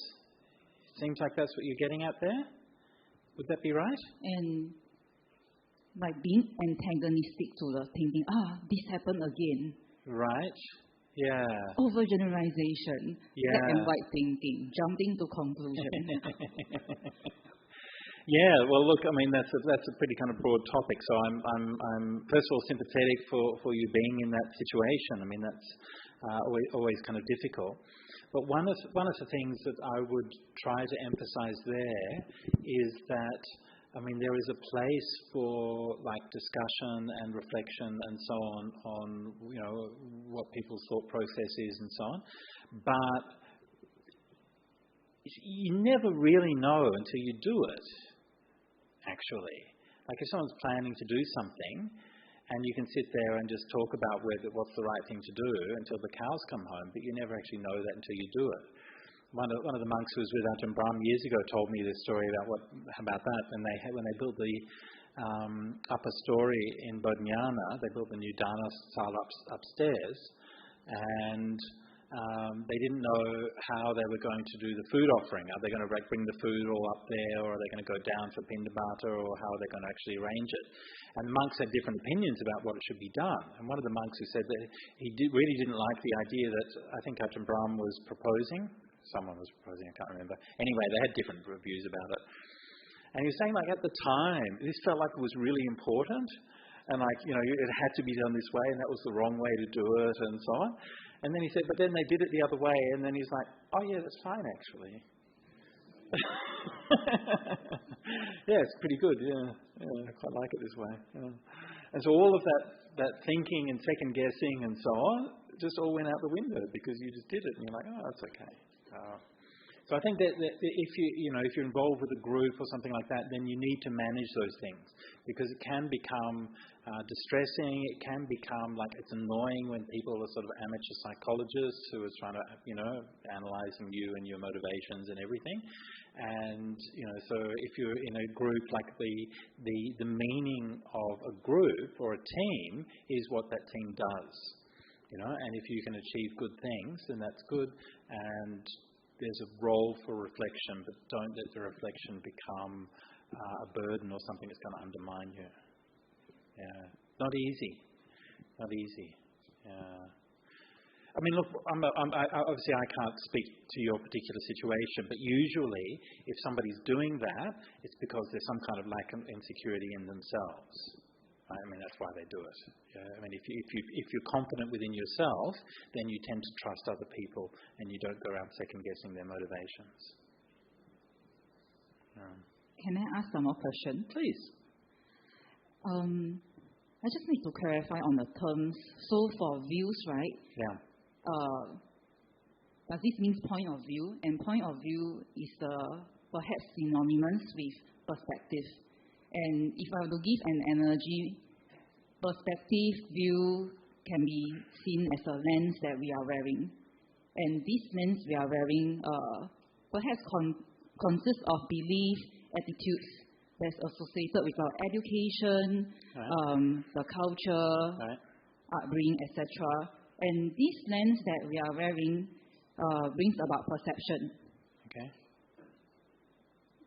Seems like that's what you're getting at there. Would that be right? And being antagonistic to the thinking, this happened again. Right. Yeah. Overgeneralization. Yeah. Black and white thinking. Jumping to conclusion. Yeah, well, look, that's a pretty kind of broad topic. So I'm first of all sympathetic for you being in that situation. That's always kind of difficult. But one of the things that I would try to emphasize there is that there is a place for discussion and reflection and so on what people's thought process is and so on. But you never really know until you do it. Actually, if someone's planning to do something, and you can sit there and just talk about what's the right thing to do until the cows come home, but you never actually know that until you do it. one of the monks who was with Ajahn Brahm years ago told me this story about that. And when they built the upper story in Bodhinyana, they built the new Dana style upstairs, and they didn't know how they were going to do the food offering. Are they going to bring the food all up there, or are they going to go down for Pindabata, or how are they going to actually arrange it? And the monks had different opinions about what it should be done. And one of the monks who said that he really didn't like the idea that I think Ajahn Brahm was proposing. Someone was proposing, I can't remember. Anyway, they had different views about it. And he was saying, like, at the time, this felt like it was really important. And, like, you know, it had to be done this way, and that was the wrong way to do it, and so on. And then he said, but then they did it the other way, and then he's like, oh, yeah, that's fine, actually. Yeah, it's pretty good, yeah. I quite like it this way. Yeah. And so all of that thinking and second-guessing and so on just all went out the window because you just did it, and you're like, oh, that's okay. So I think that if you're involved with a group or something like that, then you need to manage those things because it can become distressing. It can become like it's annoying when people are sort of amateur psychologists who are trying to, analysing you and your motivations and everything. And so if you're in a group, like the meaning of a group or a team is what that team does. And if you can achieve good things, then that's good. And there's a role for reflection, but don't let the reflection become a burden or something that's going to undermine you. Yeah, not easy. Not easy. Yeah. I mean, look, obviously I can't speak to your particular situation, but usually if somebody's doing that, it's because there's some kind of lack of insecurity in themselves. Right? I mean, that's why they do it. Yeah? I mean, if you're confident within yourself, then you tend to trust other people and you don't go around second-guessing their motivations. Can I ask some more questions? Please. I just need to clarify on the terms. So for views, right? Yeah. Does this mean point of view? And point of view is perhaps synonymous with perspective. And if I were to give an analogy, perspective view can be seen as a lens that we are wearing. And this lens we are wearing perhaps consists of belief, attitudes that's associated with our education, right. The culture, right. Upbringing, etc. And this lens that we are wearing brings about perception. Okay.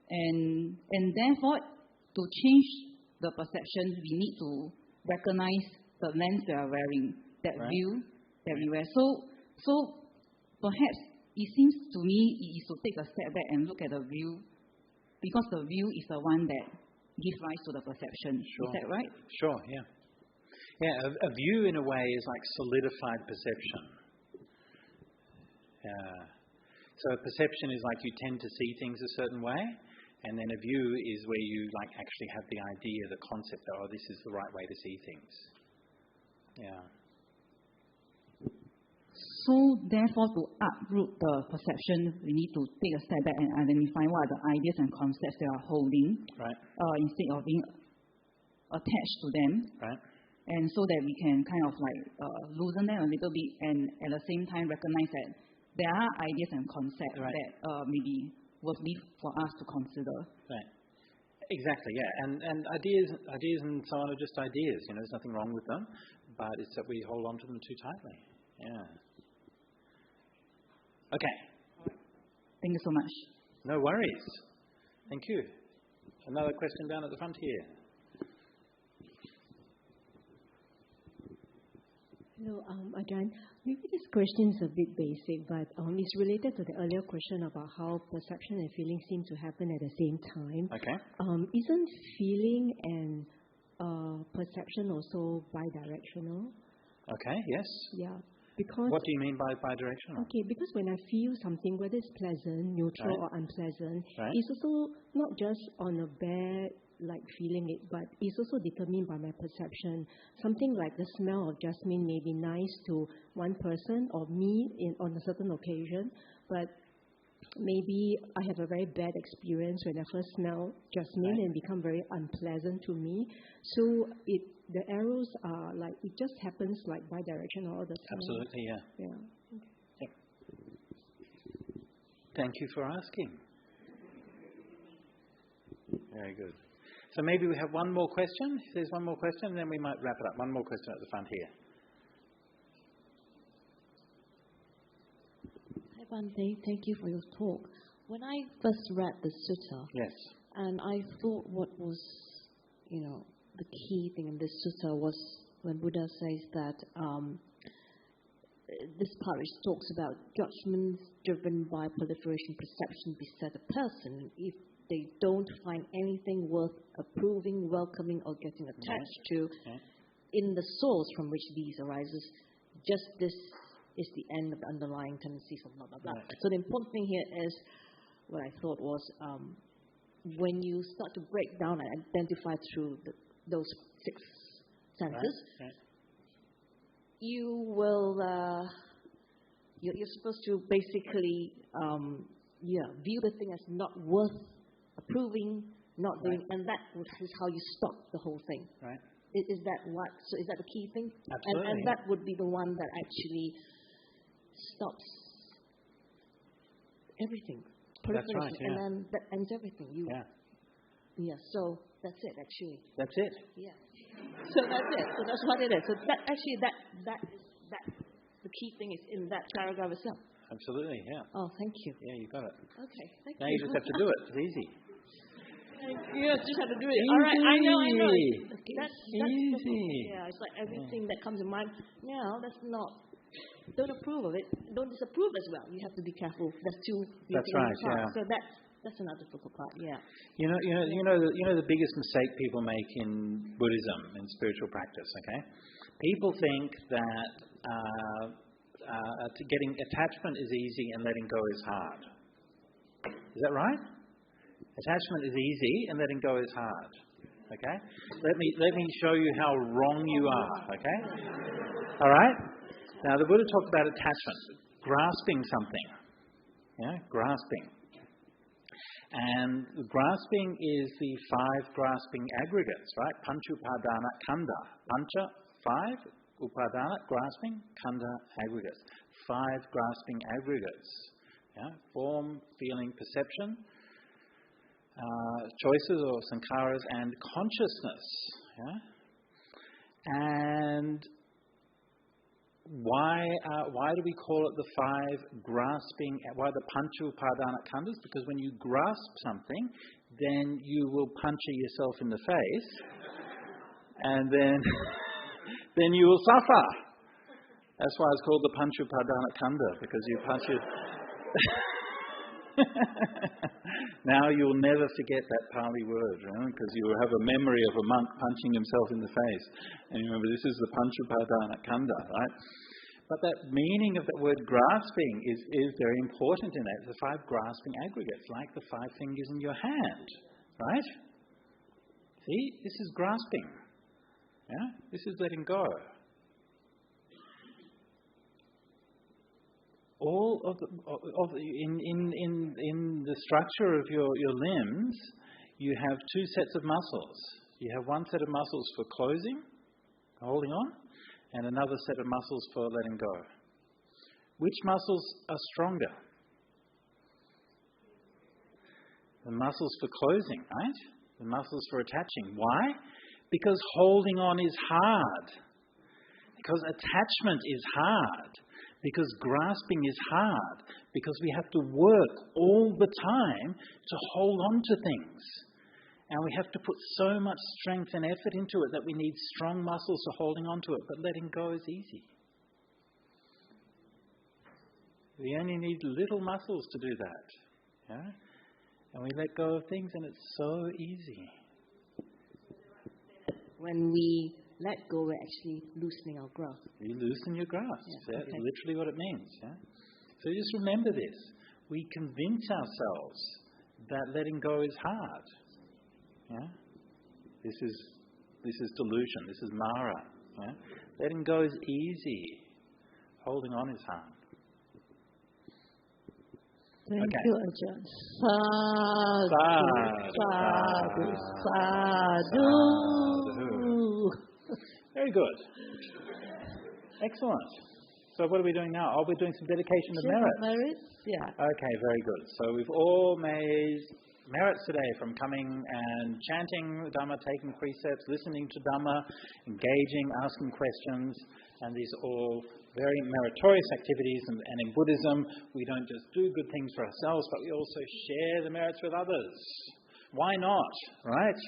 And therefore, to change the perception, we need to recognize the lens we are wearing, that right. view that we wear. So perhaps it seems to me it is to take a step back and look at the view, because the view is the one that gives rise to the perception. Sure. Is that right? Sure, yeah. Yeah, a view in a way is like solidified perception. So a perception is like you tend to see things a certain way, and then a view is where you like actually have the idea, the concept that, this is the right way to see things. Yeah. So therefore, to uproot the perception, we need to take a step back and identify what are the ideas and concepts they are holding, right. Instead of being attached to them. Right. And so that we can kind of like loosen them a little bit, and at the same time recognize that there are ideas and concepts right. that may be worthy for us to consider. Right. Exactly, yeah. And ideas and so on are just ideas. There's nothing wrong with them, but it's that we hold on to them too tightly. Yeah. Okay. Thank you so much. No worries. Thank you. Another question down at the front here. Hello, Ajahn. Maybe this question is a bit basic, but it's related to the earlier question about how perception and feeling seem to happen at the same time. Okay. Isn't feeling and perception also bidirectional? Okay, yes. Yeah. Because what do you mean by bidirectional? Okay, because when I feel something, whether it's pleasant, neutral, right. or unpleasant, right. it's also not just on a bare like feeling it, but it's also determined by my perception. Something like the smell of jasmine may be nice to one person or me on a certain occasion, but maybe I have a very bad experience when I first smell jasmine right. and become very unpleasant to me. So the arrows are like, it just happens like bidirectional all the time. Absolutely, yeah. Yeah. Okay. Yep. Thank you for asking. Very good. So maybe we have one more question. If there's one more question, then we might wrap it up. One more question at the front here. Hi, Bhante. Thank you for your talk. When I first read the sutta, Yes. and I thought what was, the key thing in this sutta was when Buddha says that this part which talks about judgments driven by proliferation perception beset a person if they don't find anything worth approving, welcoming, or getting attached to in the source from which these arises. Just this is the end of the underlying tendencies of blah, blah, blah. Right. So the important thing here is, what I thought was, when you start to break down and identify through those 6 senses, you will, you're supposed to basically, view the thing as not worth approving, not doing, and that is how you stop the whole thing. Right. Is that what? So is that the key thing? Absolutely. And that would be the one that actually stops everything. That's right. Yeah. And then that ends everything. Yeah. So that's it, actually. That's it. Yeah. So that's it. So that's what it is. So that actually that is the key thing is in that paragraph itself. Absolutely. Yeah. Oh, thank you. Yeah, you got it. Okay. Thank now you. You just have to do it. It's easy. You just have to do it. Easy. All right. I know. That's easy. Yeah. It's like everything that comes in mind. No, that's not. Don't approve of it. Don't disapprove as well. You have to be careful. That's right. Yeah. So that's another difficult part. Yeah. You know the biggest mistake people make in Buddhism and spiritual practice. Okay, people think that getting attachment is easy and letting go is hard. Is that right? Attachment is easy and letting go is hard. Okay. Let me show you how wrong you are. Okay. All right. Now, the Buddha talked about attachment, grasping something. Yeah, grasping. And grasping is the 5 grasping aggregates, right? Pancha upadana kanda. Pancha, 5. Upadana, grasping. Kanda, aggregates. 5 grasping aggregates. Yeah? Form, feeling, perception, choices or sankharas, and consciousness. Yeah? And why do we call it the 5 grasping? Why the pancha upadana khandas? Because when you grasp something, then you will puncture yourself in the face, and then you will suffer. That's why it's called the pancha upadana khanda, because you punch it. Now you'll never forget that Pali word, because you will have a memory of a monk punching himself in the face. And you remember, this is the pancha upadana khanda, right? But that meaning of that word grasping is very important in that. The 5 grasping aggregates, like the 5 fingers in your hand, right? See, this is grasping. Yeah, this is letting go. All in the structure of your limbs, you have 2 sets of muscles. You have one set of muscles for closing, holding on, and another set of muscles for letting go. Which muscles are stronger? The muscles for closing, right? The muscles for attaching. Why? Because holding on is hard. Because attachment is hard. Because grasping is hard. Because we have to work all the time to hold on to things. And we have to put so much strength and effort into it that we need strong muscles for holding on to it. But letting go is easy. We only need little muscles to do that. Yeah? And we let go of things and it's so easy. When we let go, we're actually loosening our grasp. You loosen your grasp. Yeah, That's literally what it means. Yeah? So just remember this. We convince ourselves that letting go is hard. Yeah? This is delusion. This is Mara. Yeah? Letting go is easy. Holding on is hard. Thank you, Ajahn. Sadhu, sadhu, sadhu. Very good. Excellent. So what are we doing now? Oh, we're doing some dedication of merits. Merits, yeah. Okay, very good. So we've all made merits today from coming and chanting Dhamma, taking precepts, listening to Dhamma, engaging, asking questions, and these are all very meritorious activities. And in Buddhism, we don't just do good things for ourselves, but we also share the merits with others. Why not, right?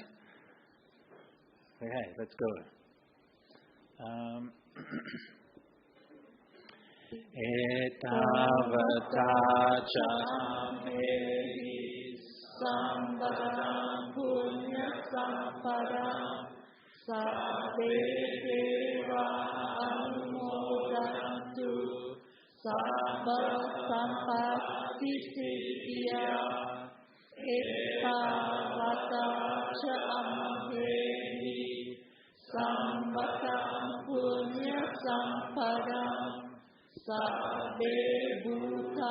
Okay, let's go. Etavata chameri Sampadam punya sampadam sabbe deva anumodantu sabba sampatti siddhya etavata chameri Sampadam punya sampadam sabbe bhuta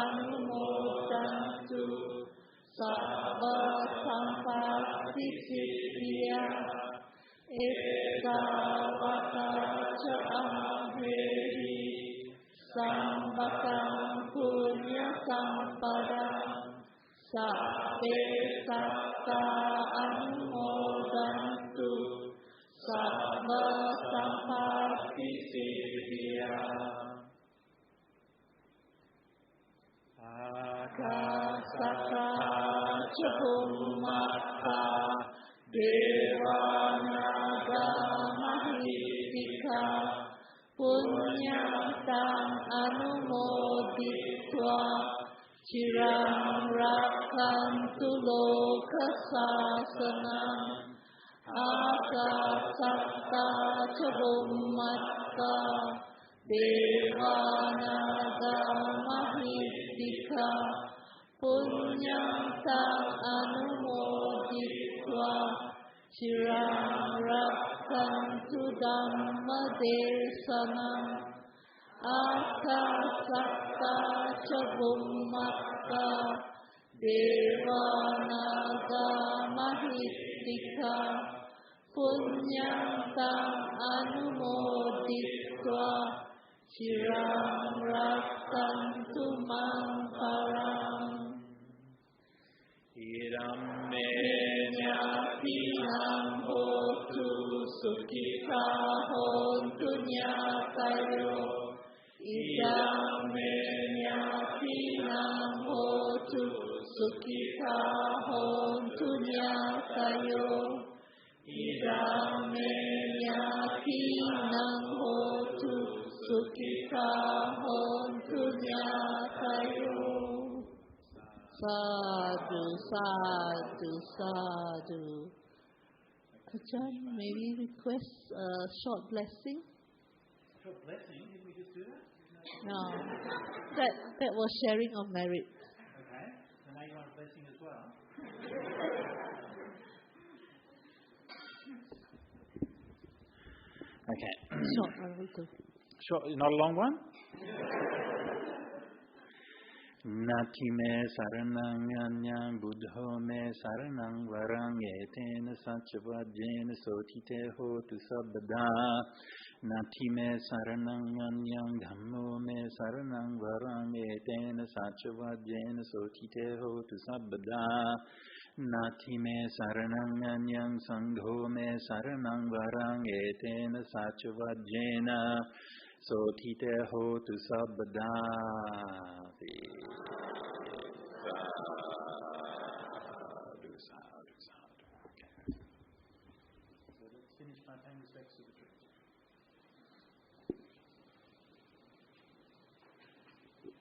anumodantu sabba sampatti siddhya etavata ca amheri sampadam punya sampadam sabbe satta anumodantu sabba sampatti siddhya Akasata ca bhummata devanaga mahittika punyantang anumoditva cirang rakhantu lokasasanam Akasata ca bhummata devanaga mahittika punyantang anumoditva cirang rakhantu dhamma desanam Akasata ca bhummata devanaga mahittika punyantang anumoditva cirang rakhantu mamparam Idam me nyatinam hotu sukhita hontu nyatayo Idam me nyatinam hotu sukhita hontu nyatayo Idam me nyatinam hotu sukhita hontu nyatayo Sadhu, sadhu, sadhu. Ajahn, may we request a short blessing? Short blessing? Did we just do that? No. That was sharing of merit. Okay. So now you want a blessing as well? Okay. Short one will do. Short, not a long one? Nati me saranang anyang buddho me saranang varang etena sachavajena sotite hotu sabbada Nati me saranang anyang dhammo me saranang varang etena sachavajena sotite hotu sabbada Nati me saranang anyang sangho me saranang varang etena sachavajena Sotite hotu sabbada. Sadhu, sadhu, sadhu. Okay. So let's finish by paying respects to the truth.